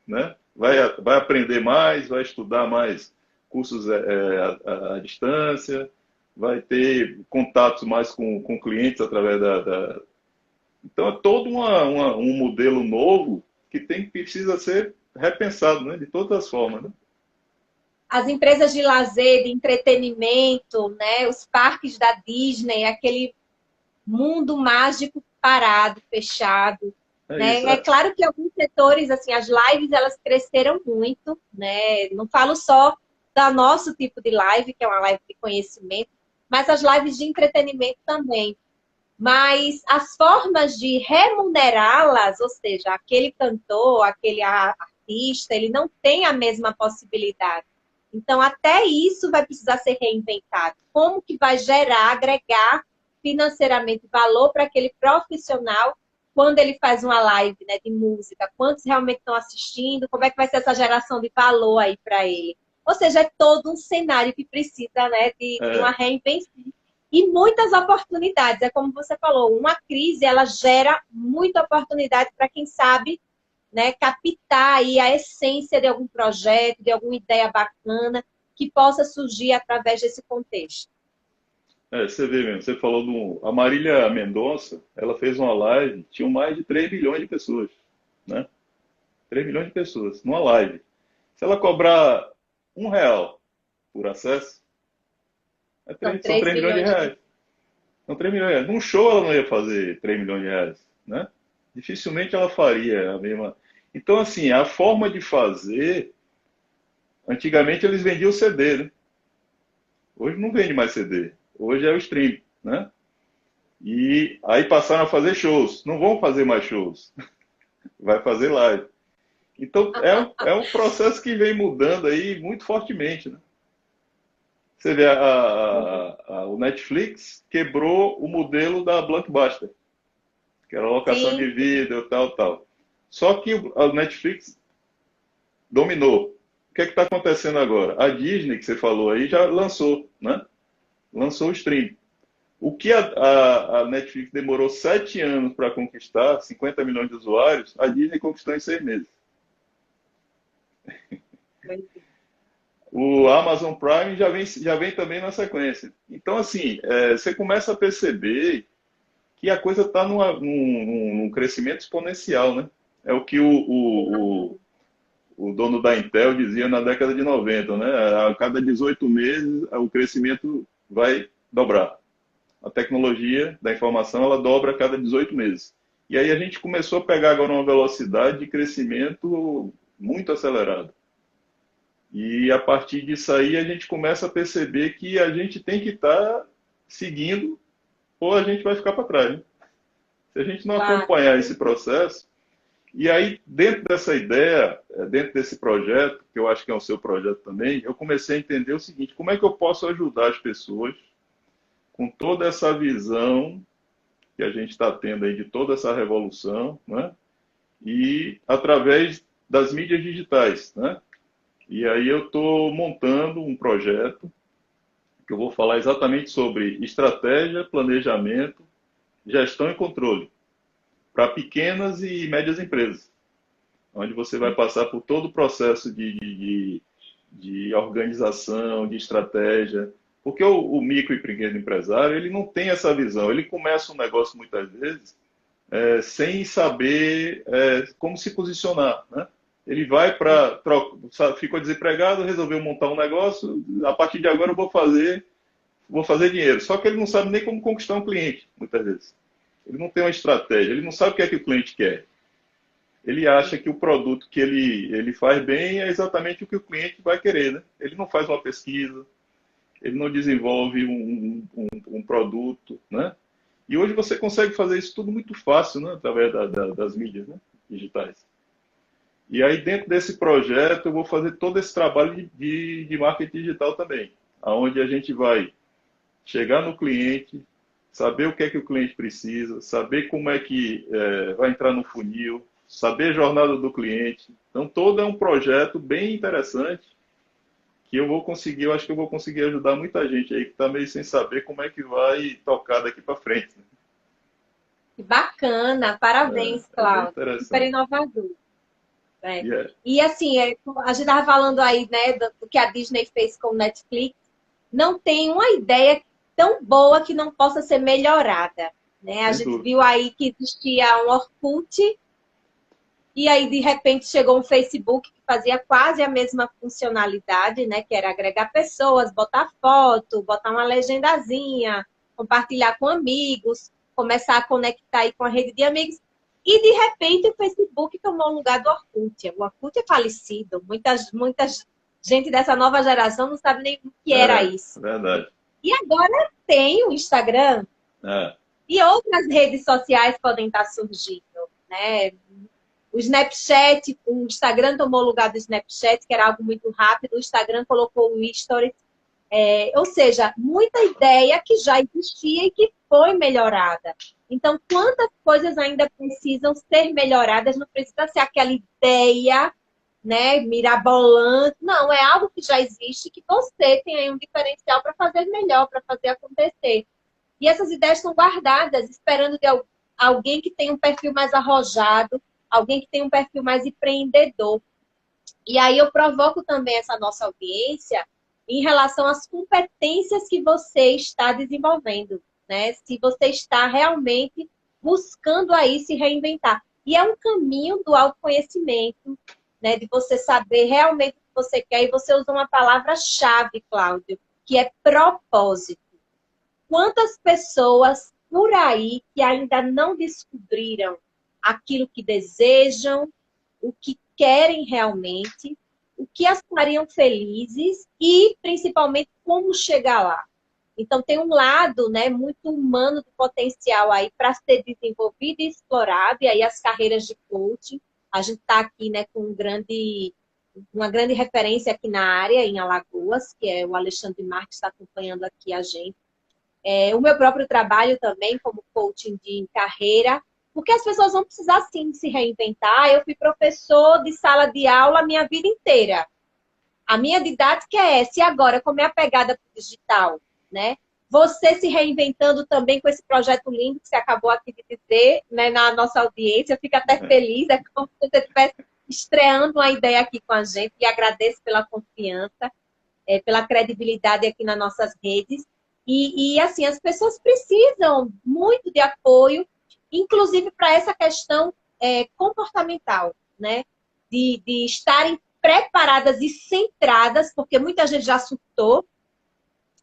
Speaker 2: Né? Vai aprender mais, vai estudar mais cursos à distância, vai ter contatos mais com clientes através da... Então, é todo um modelo novo que precisa ser repensado, né? De todas as formas, né?
Speaker 1: As empresas de lazer, de entretenimento, né? Os parques da Disney, aquele mundo mágico parado, fechado.
Speaker 2: É
Speaker 1: Né?
Speaker 2: isso.
Speaker 1: É claro que alguns setores, assim, as lives, elas cresceram muito, né? Não falo só do nosso tipo de live, que é uma live de conhecimento, mas as lives de entretenimento também. Mas as formas de remunerá-las, ou seja, aquele cantor, aquele artista, ele não tem a mesma possibilidade. Então, até isso vai precisar ser reinventado. Como que vai gerar, agregar financeiramente valor para aquele profissional quando ele faz uma live, né, de música, quantos realmente estão assistindo, como é que vai ser essa geração de valor aí para ele. Ou seja, é todo um cenário que precisa, né, de uma
Speaker 2: É,
Speaker 1: reinvenção. E muitas oportunidades, é como você falou, uma crise, ela gera muita oportunidade para quem sabe, né, captar aí a essência de algum projeto, de alguma ideia bacana que possa surgir através desse contexto.
Speaker 2: você vê mesmo, você falou a Marília Mendonça, ela fez uma live, tinham mais de 3 milhões de pessoas, né? 3 milhões de pessoas, numa live. Se ela cobrar R$ 1 por acesso,
Speaker 1: São
Speaker 2: são
Speaker 1: 3
Speaker 2: 3 milhões de
Speaker 1: milhões de...
Speaker 2: reais. São 3 milhões de reais. Num show ela não ia fazer 3 milhões de reais, né? Dificilmente ela faria a mesma. Então, assim, a forma de fazer, antigamente eles vendiam CD, né? Hoje não vende mais CD. Hoje é o stream, né? E aí passaram a fazer shows. Não vão fazer mais shows. Vai fazer live. Então, é um processo que vem mudando aí muito fortemente, né? Você vê, o Netflix quebrou o modelo da Blockbuster, que era locação de
Speaker 1: Sim,
Speaker 2: vídeo, tal, tal. Só que a Netflix dominou. O que é que está acontecendo agora? A Disney, que você falou aí, já lançou, né? Lançou o stream. O que a Netflix demorou 7 anos para conquistar, 50 milhões de usuários, a Disney conquistou em 6 meses. O Amazon Prime já vem também na sequência. Então, assim, você começa a perceber que a coisa está num crescimento exponencial, né? É o que o dono da Intel dizia na década de 90, né? A cada 18 meses, o crescimento vai dobrar. A tecnologia da informação, ela dobra a cada 18 meses. E aí a gente começou a pegar agora uma velocidade de crescimento muito acelerada. E a partir disso aí a gente começa a perceber que a gente tem que estar seguindo ou a gente vai ficar para trás, né? Se a gente não
Speaker 1: claro.
Speaker 2: acompanhar esse processo, e aí dentro dessa ideia, dentro desse projeto, que eu acho que é o seu projeto também, eu comecei a entender o seguinte: como é que eu posso ajudar as pessoas com toda essa visão que a gente está tendo aí de toda essa revolução, né? E através das mídias digitais, né? E aí eu estou montando um projeto que eu vou falar exatamente sobre estratégia, planejamento, gestão e controle para pequenas e médias empresas, onde você vai passar por todo o processo de organização, de estratégia, porque o micro e pequeno empresário, ele não tem essa visão, ele começa um negócio muitas vezes sem saber como se posicionar, né? Ele vai para, ficou desempregado, resolveu montar um negócio, a partir de agora eu vou fazer dinheiro. Só que ele não sabe nem como conquistar um cliente, muitas vezes. Ele não tem uma estratégia, ele não sabe o que é que o cliente quer. Ele acha que o produto que ele faz bem é exatamente o que o cliente vai querer, né? Ele não faz uma pesquisa, ele não desenvolve um produto, né? E hoje você consegue fazer isso tudo muito fácil, né? Através das mídias, né? Digitais. E aí, dentro desse projeto, eu vou fazer todo esse trabalho de marketing digital também, aonde a gente vai chegar no cliente, saber o que é que o cliente precisa, saber como é que vai entrar no funil, saber a jornada do cliente. Então, todo é um projeto bem interessante que eu acho que eu vou conseguir ajudar muita gente aí que está meio sem saber como é que vai tocar daqui para frente, né?
Speaker 1: Que bacana, parabéns,
Speaker 2: É bem
Speaker 1: Cláudio. Super
Speaker 2: interessante.
Speaker 1: inovador. Né?
Speaker 2: Yeah.
Speaker 1: E assim, a gente estava falando aí, né, do que a Disney fez com o Netflix. Não tem uma ideia tão boa que não possa ser melhorada. Né? A
Speaker 2: Sem
Speaker 1: gente
Speaker 2: dúvida.
Speaker 1: viu aí que existia um Orkut, e aí de repente chegou um Facebook que fazia quase a mesma funcionalidade, né? Que era agregar pessoas, botar foto, botar uma legendazinha, compartilhar com amigos, começar a conectar aí com a rede de amigos. E de repente o Facebook tomou o lugar do Orkut. O Orkut é falecido. Muita gente dessa nova geração não sabe nem o que era isso.
Speaker 2: Verdade.
Speaker 1: E agora tem o Instagram
Speaker 2: É,
Speaker 1: e outras redes sociais podem estar surgindo, né? O Snapchat, o Instagram tomou o lugar do Snapchat, que era algo muito rápido. O Instagram colocou o Stories. Ou seja, muita ideia que já existia e que foi melhorada. Então, quantas coisas ainda precisam ser melhoradas? Não precisa ser aquela ideia, né, mirabolante. Não, é algo que já existe, que você tem aí um diferencial para fazer melhor, para fazer acontecer. E essas ideias são guardadas, esperando de alguém que tem um perfil mais arrojado, alguém que tem um perfil mais empreendedor. E aí eu provoco também essa nossa audiência em relação às competências que você está desenvolvendo, né? Se você está realmente buscando aí se reinventar. E é um caminho do autoconhecimento, né? De você saber realmente o que você quer. E você usa uma palavra-chave, Cláudio, que é propósito. Quantas pessoas por aí que ainda não descobriram aquilo que desejam, o que querem realmente, o que as fariam felizes e, principalmente, como chegar lá. Então, tem um lado, né, muito humano do potencial aí para ser desenvolvido e explorado, e aí as carreiras de coaching. A gente está aqui, né, com uma grande referência aqui na área, em Alagoas, que é o Alexandre Marques, está acompanhando aqui a gente. O meu próprio trabalho também, como coaching de carreira, porque as pessoas vão precisar, sim, se reinventar. Eu fui professor de sala de aula a minha vida inteira. A minha didática é essa. E agora, como é a pegada para o digital, né? Você se reinventando também com esse projeto lindo que você acabou aqui de dizer, né, na nossa audiência. Eu fico até feliz, é como se você estivesse estreando uma ideia aqui com a gente. E agradeço pela confiança, pela credibilidade aqui nas nossas redes. Assim, as pessoas precisam muito de apoio, inclusive para essa questão comportamental, né? De estarem preparadas e centradas, porque muita gente já surtou.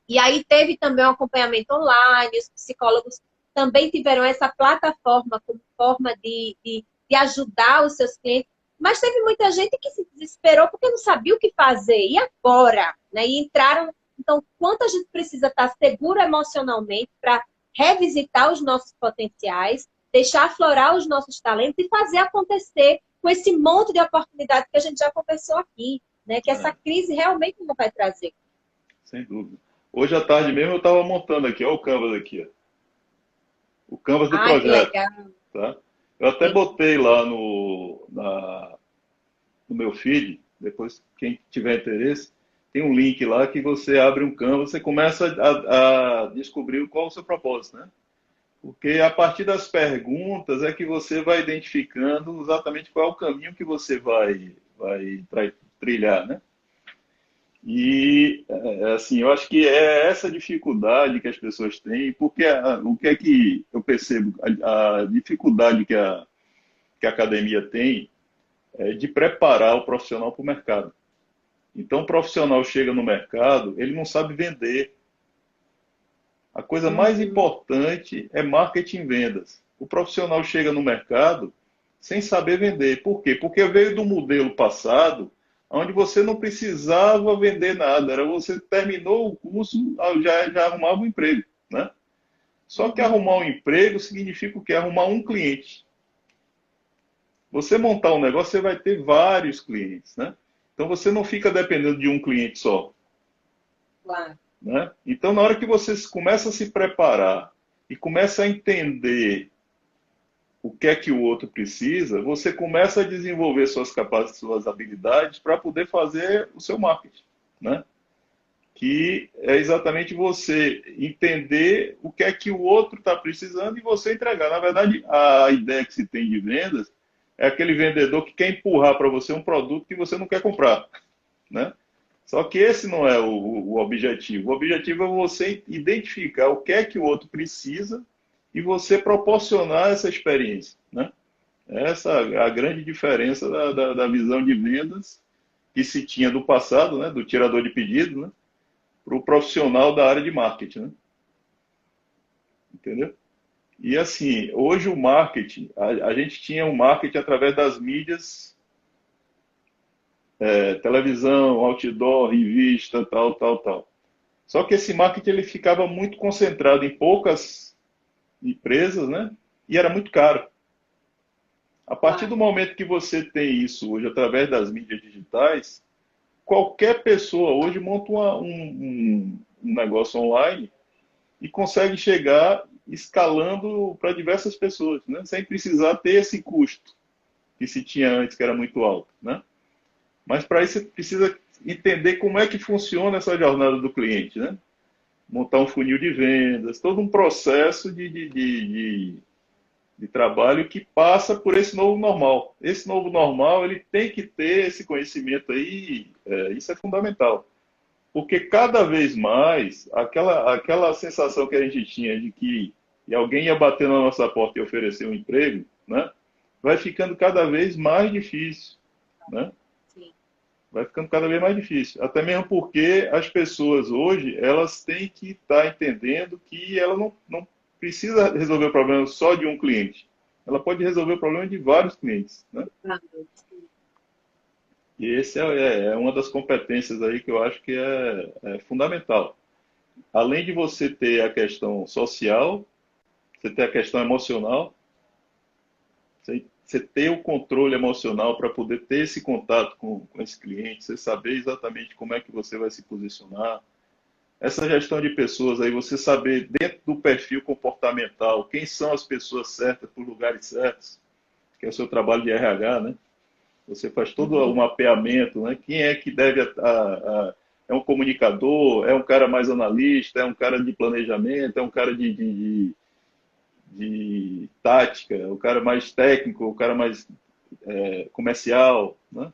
Speaker 1: E aí teve também um acompanhamento online, os psicólogos também tiveram essa plataforma como forma de ajudar os seus clientes. Mas teve muita gente que se desesperou porque não sabia o que fazer. E agora? Né? E entraram. Então, quanto a gente precisa estar seguro emocionalmente para revisitar os nossos potenciais, deixar aflorar os nossos talentos e fazer acontecer com esse monte de oportunidades que a gente já conversou aqui, né? Que essa
Speaker 2: É,
Speaker 1: crise realmente não vai trazer.
Speaker 2: sem dúvida. Hoje à tarde mesmo eu estava montando aqui, olha o Canvas aqui, ó, o Canvas do
Speaker 1: Ai, que
Speaker 2: projeto,
Speaker 1: legal.
Speaker 2: tá? Eu até botei lá no meu feed, depois quem tiver interesse, tem um link lá que você abre um Canvas, você começa a descobrir qual é o seu propósito, né? Porque a partir das perguntas é que você vai identificando exatamente qual é o caminho que você vai trilhar, né? E, assim, eu acho que é essa dificuldade que as pessoas têm, porque o que é que eu percebo? A dificuldade que a academia tem é de preparar o profissional para o mercado. Então, o profissional chega no mercado, ele não sabe vender. A coisa mais
Speaker 1: Uhum.
Speaker 2: importante é marketing e vendas. O profissional chega no mercado sem saber vender. Por quê? Porque veio do modelo passado, onde você não precisava vender nada. Era você terminou o curso, já arrumava um emprego, né? Só que
Speaker 1: Uhum.
Speaker 2: arrumar um emprego significa o quê? Arrumar um cliente. Você montar um negócio, você vai ter vários clientes, né? Então você não fica dependendo de um cliente só.
Speaker 1: Claro.
Speaker 2: Né? Então, na hora que você começa a se preparar e começa a entender o que é que o outro precisa, você começa a desenvolver suas capacidades, suas habilidades para poder fazer o seu marketing, né? Que é exatamente você entender o que é que o outro está precisando e você entregar. Na verdade, a ideia que se tem de vendas é aquele vendedor que quer empurrar para você um produto que você não quer comprar, né? Só que esse não é o objetivo. O objetivo é você identificar o que é que o outro precisa e você proporcionar essa experiência, né? Essa é a grande diferença da visão de vendas que se tinha do passado, né? Do tirador de pedido, né? Para o profissional da área de marketing, né? Entendeu? E assim, hoje o marketing, a gente tinha o marketing através das mídias, televisão, outdoor, revista, tal, tal, tal. Só que esse marketing ele ficava muito concentrado em poucas empresas, né? E era muito caro. A partir do
Speaker 1: Claro.
Speaker 2: momento que você tem isso hoje através das mídias digitais, qualquer pessoa hoje monta um negócio online e consegue chegar escalando para diversas pessoas, né? Sem precisar ter esse custo que se tinha antes, que era muito alto, né? Mas para isso você precisa entender como é que funciona essa jornada do cliente, né? Montar um funil de vendas, todo um processo de trabalho que passa por esse novo normal. Esse novo normal, ele tem que ter esse conhecimento aí, isso é fundamental. Porque cada vez mais, aquela sensação que a gente tinha de que alguém ia bater na nossa porta e oferecer um emprego, né? Vai ficando cada vez mais difícil, né? Vai ficando cada vez mais difícil. Até mesmo porque as pessoas hoje, elas têm que estar entendendo que ela não precisa resolver o problema só de um cliente. Ela pode resolver o problema de vários clientes, né? E esse é uma das competências aí que eu acho que é fundamental. Além de você ter a questão social, você ter a questão emocional, você ter o controle emocional para poder ter esse contato com esse cliente, você saber exatamente como é que você vai se posicionar. Essa gestão de pessoas aí, você saber dentro do perfil comportamental quem são as pessoas certas para os lugares certos, que é o seu trabalho de RH, né? Você faz todo o mapeamento, né? Quem é que deve é um comunicador, é um cara mais analista, é um cara de planejamento, é um cara de tática, o cara mais técnico, o cara mais comercial, né?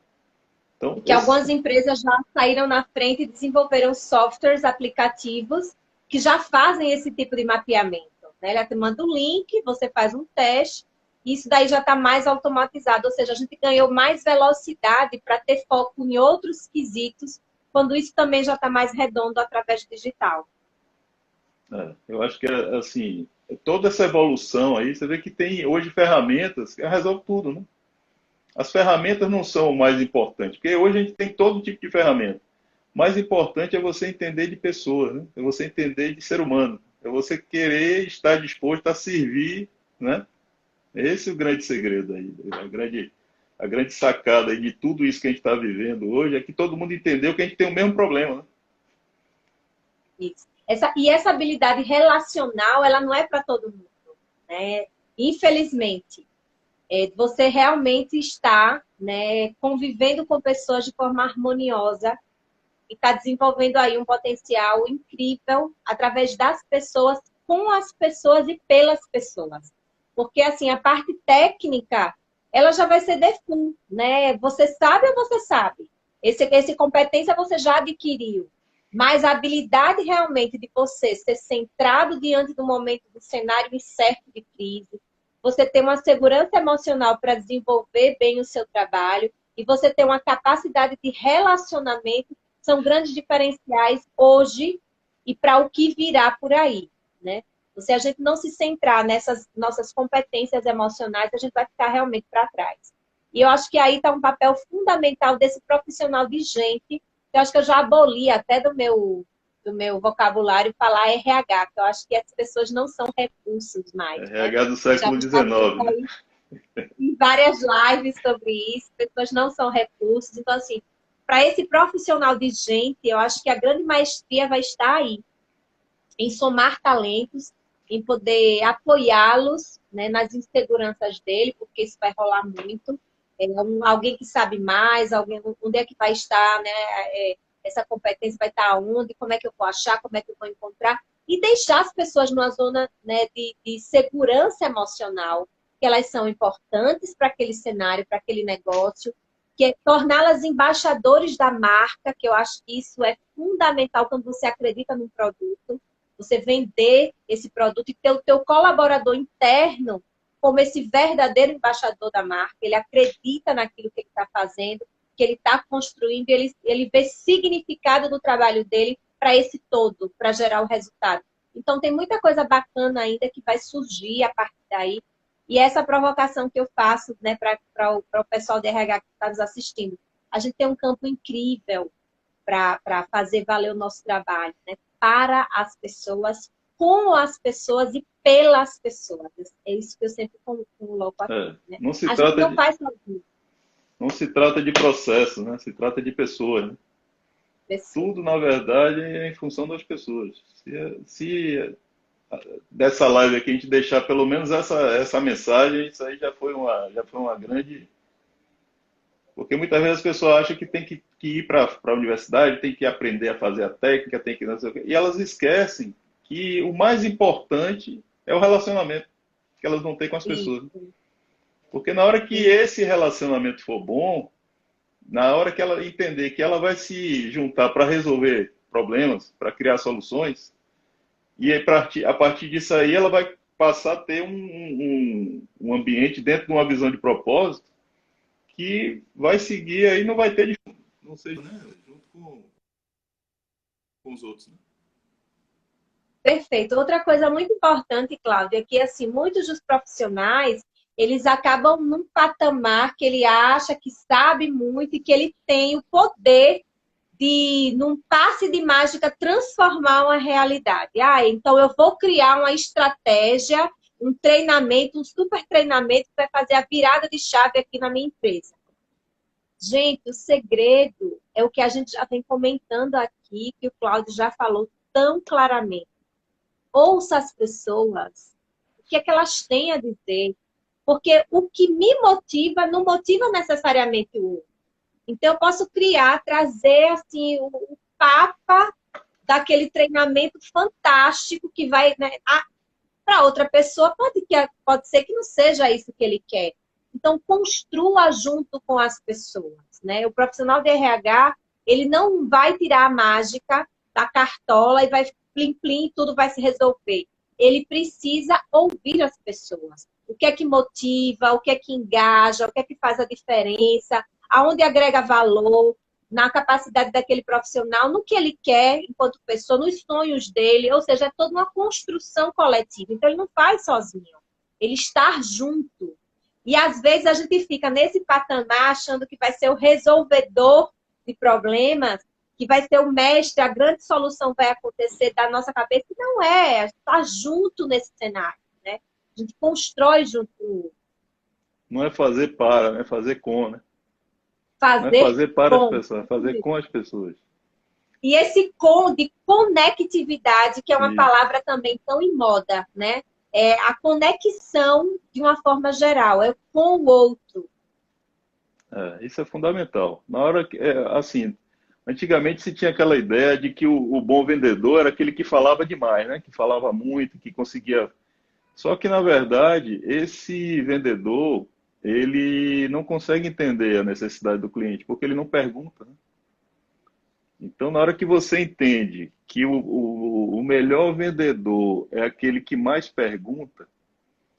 Speaker 2: Então,
Speaker 1: Que algumas empresas já saíram na frente e desenvolveram softwares, aplicativos que já fazem esse tipo de mapeamento, né? Ele te manda um link, você faz um teste, e isso daí já está mais automatizado, ou seja, a gente ganhou mais velocidade para ter foco em outros quesitos, quando isso também já está mais redondo através do digital.
Speaker 2: Eu acho que assim, toda essa evolução aí, você vê que tem hoje ferramentas que resolvem tudo, né? As ferramentas não são o mais importante, porque hoje a gente tem todo tipo de ferramenta. O mais importante é você entender de pessoa, né? É você entender de ser humano. É você querer estar disposto a servir, né? Esse é o grande segredo aí, a grande sacada aí de tudo isso que a gente está vivendo hoje é que todo mundo entendeu que a gente tem o mesmo problema, né?
Speaker 1: Isso. Essa habilidade relacional, ela não é para todo mundo, né? Infelizmente. Você realmente está, né, convivendo com pessoas de forma harmoniosa e está desenvolvendo aí um potencial incrível através das pessoas, com as pessoas e pelas pessoas. Porque, assim, a parte técnica, ela já vai ser default, né? Você sabe ou você sabe? Esse competência você já adquiriu. Mas a habilidade realmente de você ser centrado diante do momento do cenário incerto de crise, você ter uma segurança emocional para desenvolver bem o seu trabalho e você ter uma capacidade de relacionamento são grandes diferenciais hoje e para o que virá por aí, né? Se a gente não se centrar nessas nossas competências emocionais, a gente vai ficar realmente para trás. E eu acho que aí está um papel fundamental desse profissional de gente, que eu acho que eu já aboli até do meu vocabulário falar RH, que eu acho que as pessoas não são recursos mais, né?
Speaker 2: RH do
Speaker 1: Já
Speaker 2: século XIX, né?
Speaker 1: em várias lives sobre isso, pessoas não são recursos. Então, assim, para esse profissional de gente, eu acho que a grande maestria vai estar aí, em somar talentos, em poder apoiá-los, né, nas inseguranças dele, porque isso vai rolar muito. Alguém que sabe mais, alguém onde é que vai estar, né? Essa competência vai estar onde, como é que eu vou achar, como é que eu vou encontrar, e deixar as pessoas numa zona, né, de segurança emocional, que elas são importantes para aquele cenário, para aquele negócio, que é torná-las embaixadores da marca, que eu acho que isso é fundamental quando você acredita num produto, você vender esse produto e ter o teu colaborador interno como esse verdadeiro embaixador da marca, ele acredita naquilo que ele está fazendo, que ele está construindo, ele vê significado do trabalho dele para esse todo, para gerar o resultado. Então, tem muita coisa bacana ainda que vai surgir a partir daí. E essa provocação que eu faço, né, para o pessoal do RH que está nos assistindo. A gente tem um campo incrível para fazer valer o nosso trabalho, né? Para as pessoas, com as pessoas e pelas pessoas. É isso que eu sempre coloco aqui, né?
Speaker 2: Não se
Speaker 1: A gente
Speaker 2: trata
Speaker 1: não faz sozinho.
Speaker 2: não se trata de processo, né? Se trata de pessoas, né?
Speaker 1: pessoas.
Speaker 2: tudo, na verdade, é em função das pessoas. Se dessa live aqui a gente deixar pelo menos essa mensagem, isso aí já foi uma grande. Porque muitas vezes as pessoas acham que tem que ir para a universidade, tem que aprender a fazer a técnica, tem que não sei o quê. E elas esquecem que o mais importante é o relacionamento que elas vão ter com as pessoas.
Speaker 1: Isso,
Speaker 2: Porque na hora que
Speaker 1: isso.
Speaker 2: esse relacionamento for bom, na hora que ela entender que ela vai se juntar para resolver problemas, para criar soluções, e aí, a partir disso aí ela vai passar a ter um ambiente dentro de uma visão de propósito que vai seguir aí, não vai ter não seja, né, junto com os outros, né?
Speaker 1: Perfeito. Outra coisa muito importante, Cláudia, é que assim, muitos dos profissionais, eles acabam num patamar que ele acha que sabe muito e que ele tem o poder de, num passe de mágica, transformar uma realidade. Ah, então eu vou criar uma estratégia, um treinamento, um super treinamento que vai fazer a virada de chave aqui na minha empresa. Gente, o segredo é o que a gente já vem comentando aqui, que o Cláudio já falou tão claramente. Ouça as pessoas, o que é que elas têm a dizer. Porque o que me motiva não motiva necessariamente o outro. Então, eu posso criar, trazer assim, o papa daquele treinamento fantástico que vai, né, para outra pessoa, pode ser que não seja isso que ele quer. Então, construa junto com as pessoas. Né? O profissional de RH, ele não vai tirar a mágica da cartola e vai plim-plim e tudo vai se resolver. Ele precisa ouvir as pessoas. O que é que motiva, o que é que engaja, o que é que faz a diferença, aonde agrega valor, na capacidade daquele profissional, no que ele quer enquanto pessoa, nos sonhos dele, ou seja, é toda uma construção coletiva. Então, ele não faz sozinho, ele está junto. E, às vezes, a gente fica nesse patamar achando que vai ser o resolvedor de problemas, que vai ser o mestre, a grande solução vai acontecer da nossa cabeça, e não é, a gente está junto nesse cenário, né? A gente constrói junto,
Speaker 2: Não é fazer para, é fazer com, né? Não é
Speaker 1: fazer
Speaker 2: fazer para as
Speaker 1: com.
Speaker 2: pessoas, é fazer com as pessoas.
Speaker 1: E esse com de conectividade, que é uma
Speaker 2: E
Speaker 1: palavra também tão em moda, né? É a conexão de uma forma geral, é com o outro.
Speaker 2: isso é fundamental. Na hora que, assim, antigamente se tinha aquela ideia de que o bom vendedor era aquele que falava demais, né? Que falava muito, que conseguia. Só que, na verdade, esse vendedor, ele não consegue entender a necessidade do cliente, porque ele não pergunta, né? Então, na hora que você entende que o melhor vendedor é aquele que mais pergunta,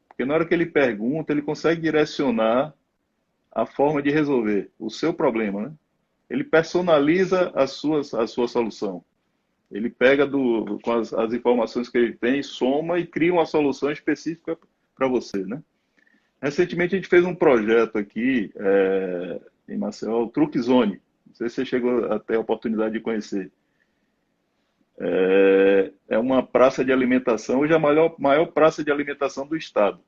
Speaker 2: porque na hora que ele pergunta, ele consegue direcionar a forma de resolver o seu problema, né? Ele personaliza a sua solução. Ele pega com as informações que ele tem, soma e cria uma solução específica para você, né? Recentemente a gente fez um projeto aqui em Maceió, o Truck Zone. Não sei se você chegou a ter a oportunidade de conhecer. É uma praça de alimentação, hoje é a maior praça de alimentação do estado,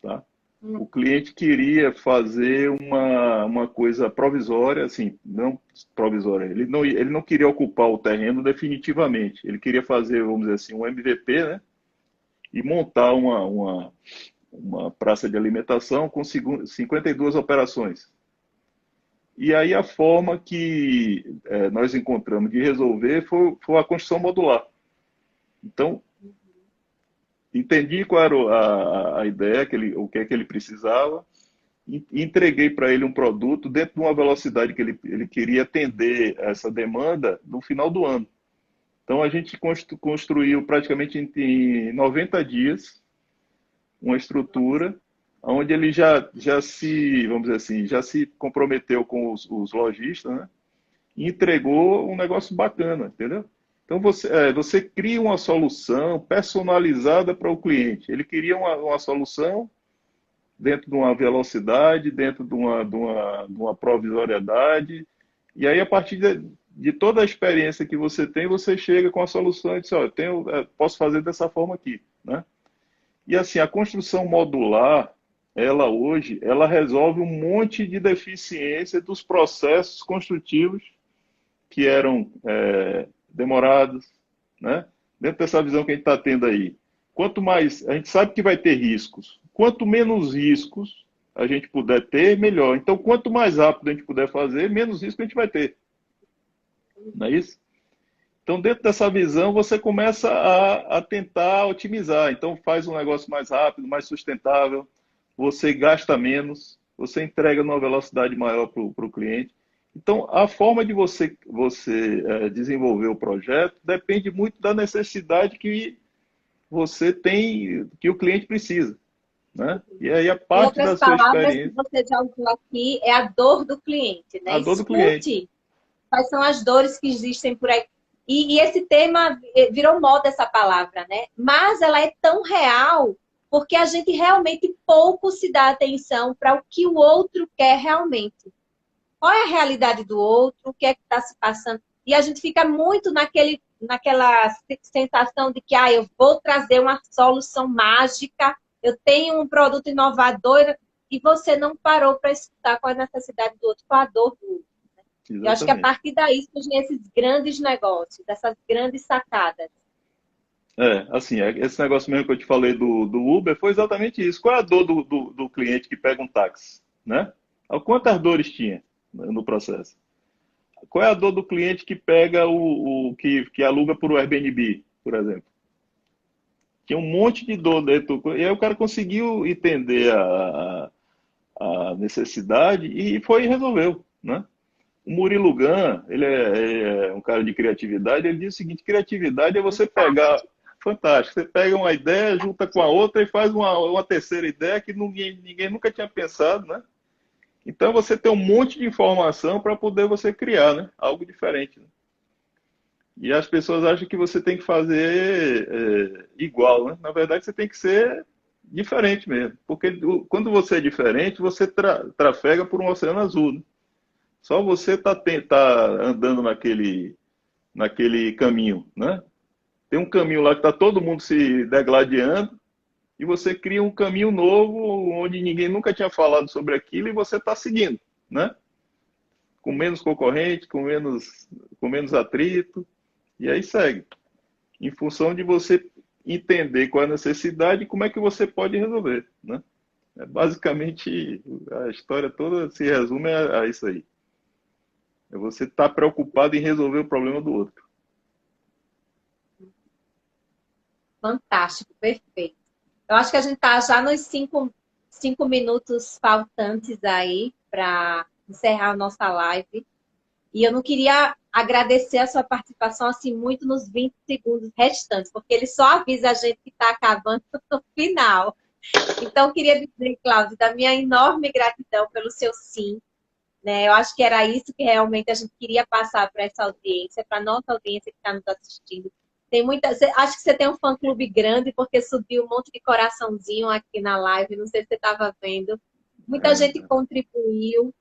Speaker 2: tá? O cliente queria fazer uma coisa provisória, assim, não provisória, ele não queria ocupar o terreno definitivamente, ele queria fazer, vamos dizer assim, um MVP, né? E montar uma praça de alimentação com 52 operações. E aí a forma que nós encontramos de resolver foi a construção modular. Então, entendi qual era a ideia, o que é que ele precisava, e entreguei para ele um produto dentro de uma velocidade que ele queria atender essa demanda no final do ano. Então, a gente construiu praticamente em 90 dias uma estrutura onde ele já se, vamos dizer assim, já se comprometeu com os lojistas, né? E entregou um negócio bacana, entendeu? Então você cria uma solução personalizada para o cliente. Ele queria uma solução dentro de uma velocidade, dentro de uma provisoriedade, e aí a partir de toda a experiência que você tem, você chega com a solução e diz, olha, posso fazer dessa forma aqui, né? E assim, a construção modular, ela hoje, ela resolve um monte de deficiência dos processos construtivos que eram demorados, né? Dentro dessa visão que a gente está tendo aí. Quanto mais, a gente sabe que vai ter riscos. Quanto menos riscos a gente puder ter, melhor. Então, quanto mais rápido a gente puder fazer, menos risco a gente vai ter. Não é isso? Então, dentro dessa visão, você começa a tentar otimizar. Então, faz um negócio mais rápido, mais sustentável, você gasta menos, você entrega numa velocidade maior para o cliente. Então, a forma de você desenvolver o projeto depende muito da necessidade que você tem, que o cliente precisa, né? E aí, a
Speaker 1: Em
Speaker 2: parte
Speaker 1: outras
Speaker 2: da sua
Speaker 1: palavras, que
Speaker 2: experiência,
Speaker 1: você já usou aqui, é a dor do cliente, né?
Speaker 2: a dor do cliente.
Speaker 1: Escute quais são as dores que existem por aí. E esse tema virou moda, essa palavra, né? Mas ela é tão real porque a gente realmente pouco se dá atenção para o que o outro quer realmente. Qual é a realidade do outro, o que é que está se passando. E a gente fica muito naquela sensação de que eu vou trazer uma solução mágica, eu tenho um produto inovador, e você não parou para escutar qual é a necessidade do outro, qual a dor do outro. Eu acho que a
Speaker 2: Exatamente.
Speaker 1: partir daí surgem esses grandes negócios, essas grandes sacadas.
Speaker 2: Assim, esse negócio mesmo que eu te falei do Uber foi exatamente isso. Qual é a dor do cliente que pega um táxi, né? Quantas dores tinha no processo? Qual é a dor do cliente que pega que aluga por Airbnb, por exemplo? Tinha um monte de dor dentro. E aí o cara conseguiu entender a necessidade e foi e resolveu, né? O Murilo Gun, ele é um cara de criatividade, ele diz o seguinte: criatividade é você pegar. Fantástico. Você pega uma ideia, junta com a outra e faz uma terceira ideia que ninguém nunca tinha pensado, né? Então você tem um monte de informação para poder você criar, né? Algo diferente, né? E as pessoas acham que você tem que fazer igual, né? Na verdade, você tem que ser diferente mesmo. Porque quando você é diferente, você trafega por um oceano azul, né? Só você tá andando naquele caminho, né? Tem um caminho lá que está todo mundo se degladiando e você cria um caminho novo onde ninguém nunca tinha falado sobre aquilo e você está seguindo, né? Com menos concorrente, com menos atrito, e aí segue. Em função de você entender qual é a necessidade e como é que você pode resolver, né? Basicamente, a história toda se resume a isso aí. É você estar preocupado em resolver o problema do outro.
Speaker 1: Fantástico, perfeito. Eu acho que a gente está já nos cinco minutos faltantes aí para encerrar a nossa live. E eu não queria agradecer a sua participação assim muito nos 20 segundos restantes, porque ele só avisa a gente que está acabando no final. Então, eu queria dizer, Cláudio, da minha enorme gratidão pelo seu sim. Né? Eu acho que era isso que realmente a gente queria passar para essa audiência, para a nossa audiência que está nos assistindo. Tem acho que você tem um fã-clube grande, porque subiu um monte de coraçãozinho aqui na live, não sei se você estava vendo. Muita gente contribuiu,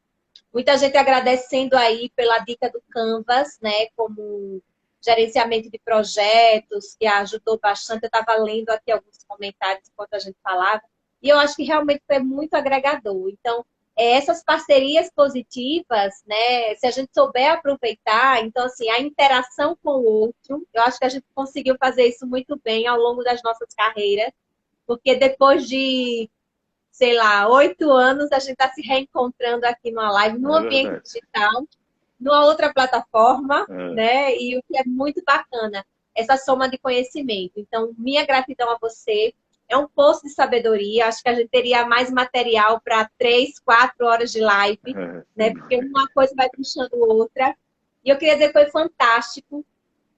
Speaker 1: muita gente agradecendo aí pela dica do Canvas, né, como gerenciamento de projetos, que ajudou bastante. Eu estava lendo aqui alguns comentários enquanto a gente falava, e eu acho que realmente foi muito agregador. Então, essas parcerias positivas, né, se a gente souber aproveitar, então, assim, a interação com o outro, eu acho que a gente conseguiu fazer isso muito bem ao longo das nossas carreiras, porque depois de sei lá, 8 anos, a gente está se reencontrando aqui numa live, no
Speaker 2: É
Speaker 1: ambiente
Speaker 2: verdade.
Speaker 1: digital, numa outra plataforma,
Speaker 2: É.
Speaker 1: né? E o que é muito bacana, essa soma de conhecimento. Então, minha gratidão a você. É um poço de sabedoria. Acho que a gente teria mais material para 3, 4 horas de live, né? Porque uma coisa vai puxando outra. E eu queria dizer que foi fantástico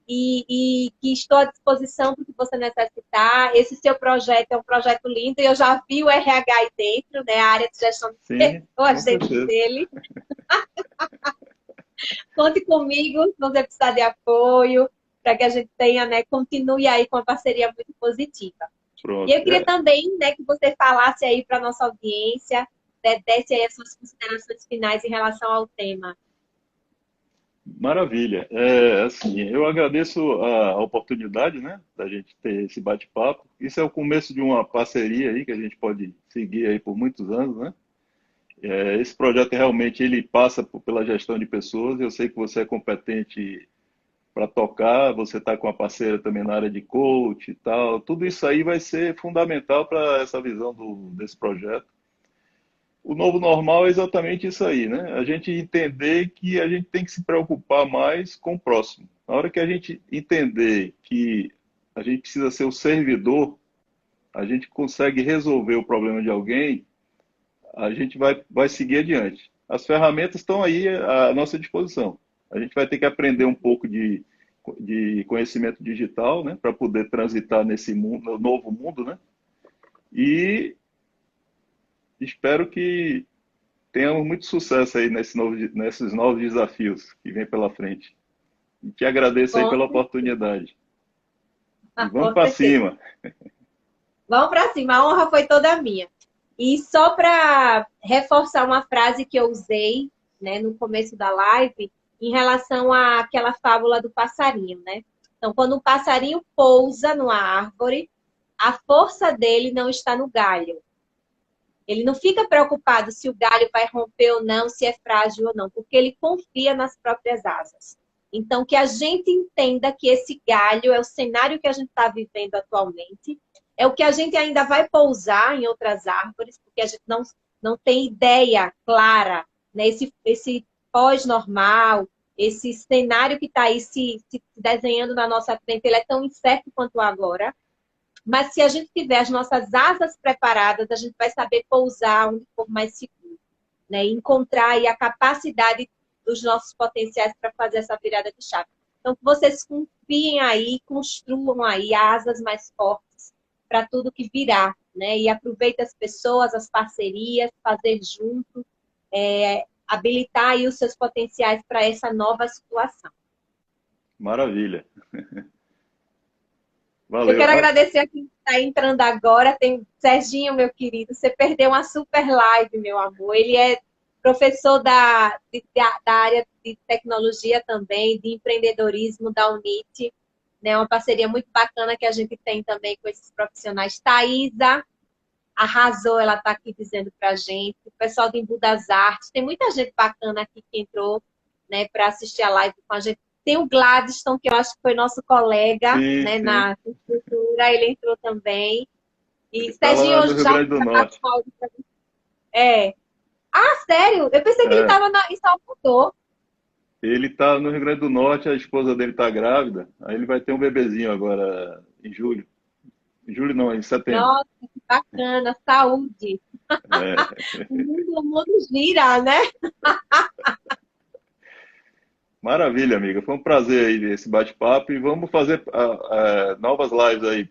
Speaker 1: e que estou à disposição para o que você necessitar. Esse seu projeto é um projeto lindo e eu já vi o RH aí dentro, né? A área de gestão de
Speaker 2: Sim, com
Speaker 1: pessoas dentro
Speaker 2: certeza.
Speaker 1: dele. Conte comigo se você precisar de apoio, para que a gente tenha, né, continue aí com uma parceria muito positiva. E
Speaker 2: Pronto.
Speaker 1: eu queria também, né, que você falasse aí para a nossa audiência, né, desse aí as suas considerações finais em relação ao tema.
Speaker 2: Maravilha. Assim, eu agradeço a oportunidade, né, da gente ter esse bate-papo. Isso é o começo de uma parceria aí que a gente pode seguir aí por muitos anos, né? Esse projeto realmente ele passa pela gestão de pessoas. Eu sei que você é competente para tocar, você está com a parceira também na área de coach e tal. Tudo isso aí vai ser fundamental para essa visão desse projeto. O novo normal é exatamente isso aí, né? A gente entender que a gente tem que se preocupar mais com o próximo. Na hora que a gente entender que a gente precisa ser o servidor, a gente consegue resolver o problema de alguém, a gente vai seguir adiante. As ferramentas estão aí à nossa disposição. A gente vai ter que aprender um pouco de conhecimento digital, né, para poder transitar nesse mundo, no novo mundo, né? E espero que tenhamos muito sucesso aí nesses novos desafios que vem pela frente. E te agradeço aí
Speaker 1: Com
Speaker 2: pela
Speaker 1: certeza.
Speaker 2: oportunidade. E vamos
Speaker 1: Com
Speaker 2: para
Speaker 1: certeza.
Speaker 2: cima.
Speaker 1: Vamos para cima, a honra foi toda minha. E só para reforçar uma frase que eu usei, né, no começo da live, em relação àquela fábula do passarinho, né? Então, quando o passarinho pousa numa árvore, a força dele não está no galho. Ele não fica preocupado se o galho vai romper ou não, se é frágil ou não, porque ele confia nas próprias asas. Então, que a gente entenda que esse galho é o cenário que a gente está vivendo atualmente, é o que a gente ainda vai pousar em outras árvores, porque a gente não tem ideia clara, né? Esse pós-normal, esse cenário que está aí se desenhando na nossa frente, ele é tão incerto quanto agora. Mas se a gente tiver as nossas asas preparadas, a gente vai saber pousar onde for mais seguro, né? E encontrar aí a capacidade dos nossos potenciais para fazer essa virada de chave. Então, que vocês confiem aí, construam aí asas mais fortes para tudo que virá, né? E aproveitem as pessoas, as parcerias, fazer junto, habilitar aí os seus potenciais para essa nova situação.
Speaker 2: Maravilha.
Speaker 1: Eu
Speaker 2: Valeu.
Speaker 1: quero agradecer a quem está entrando agora. Tem Serginho, meu querido. Você perdeu uma super live, meu amor. Ele é professor da área de tecnologia também, de empreendedorismo da UNIT. Né? Uma parceria muito bacana que a gente tem também com esses profissionais. Thaisa arrasou, ela está aqui dizendo para a gente. O pessoal do Embu das Artes. Tem muita gente bacana aqui que entrou, né, para assistir a live com a gente. Tem o Gladstone, que eu acho que foi nosso colega,
Speaker 2: Sim,
Speaker 1: né,
Speaker 2: sim.
Speaker 1: na estrutura, ele entrou também.
Speaker 2: Ele
Speaker 1: E
Speaker 2: está
Speaker 1: Serginho
Speaker 2: lá no
Speaker 1: hoje
Speaker 2: Rio
Speaker 1: já
Speaker 2: Grande do
Speaker 1: bate
Speaker 2: Norte.
Speaker 1: um áudio pra mim. É. Ah, sério? Eu pensei que ele
Speaker 2: É.
Speaker 1: estava em Salvador.
Speaker 2: Ele está no Rio Grande do Norte, a esposa dele está grávida. Aí ele vai ter um bebezinho agora em julho. Em julho não, em setembro.
Speaker 1: Nossa, que bacana, saúde.
Speaker 2: É.
Speaker 1: O mundo gira, né?
Speaker 2: Maravilha, amiga. Foi um prazer aí esse bate-papo e vamos fazer novas lives aí.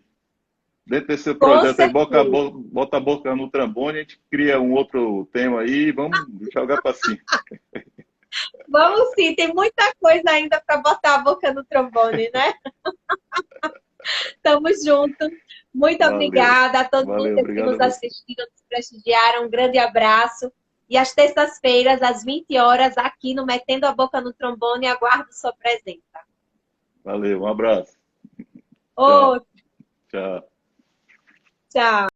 Speaker 2: Dentro desse seu
Speaker 1: Com
Speaker 2: projeto aí,
Speaker 1: certeza.
Speaker 2: bota a boca no trombone, a gente cria um outro tema aí e vamos jogar para cima.
Speaker 1: Vamos sim, tem muita coisa ainda para botar a boca no trombone, né? Tamo junto. Muito
Speaker 2: Valeu.
Speaker 1: obrigada a todos
Speaker 2: Valeu,
Speaker 1: vocês que
Speaker 2: obrigado a
Speaker 1: nos
Speaker 2: você.
Speaker 1: assistiram, nos prestigiaram. Um grande abraço. E às terças-feiras, às 20 horas, aqui no Metendo a Boca no Trombone, aguardo sua presença.
Speaker 2: Valeu, um abraço. Tchau,
Speaker 1: Ô,
Speaker 2: tchau.
Speaker 1: tchau.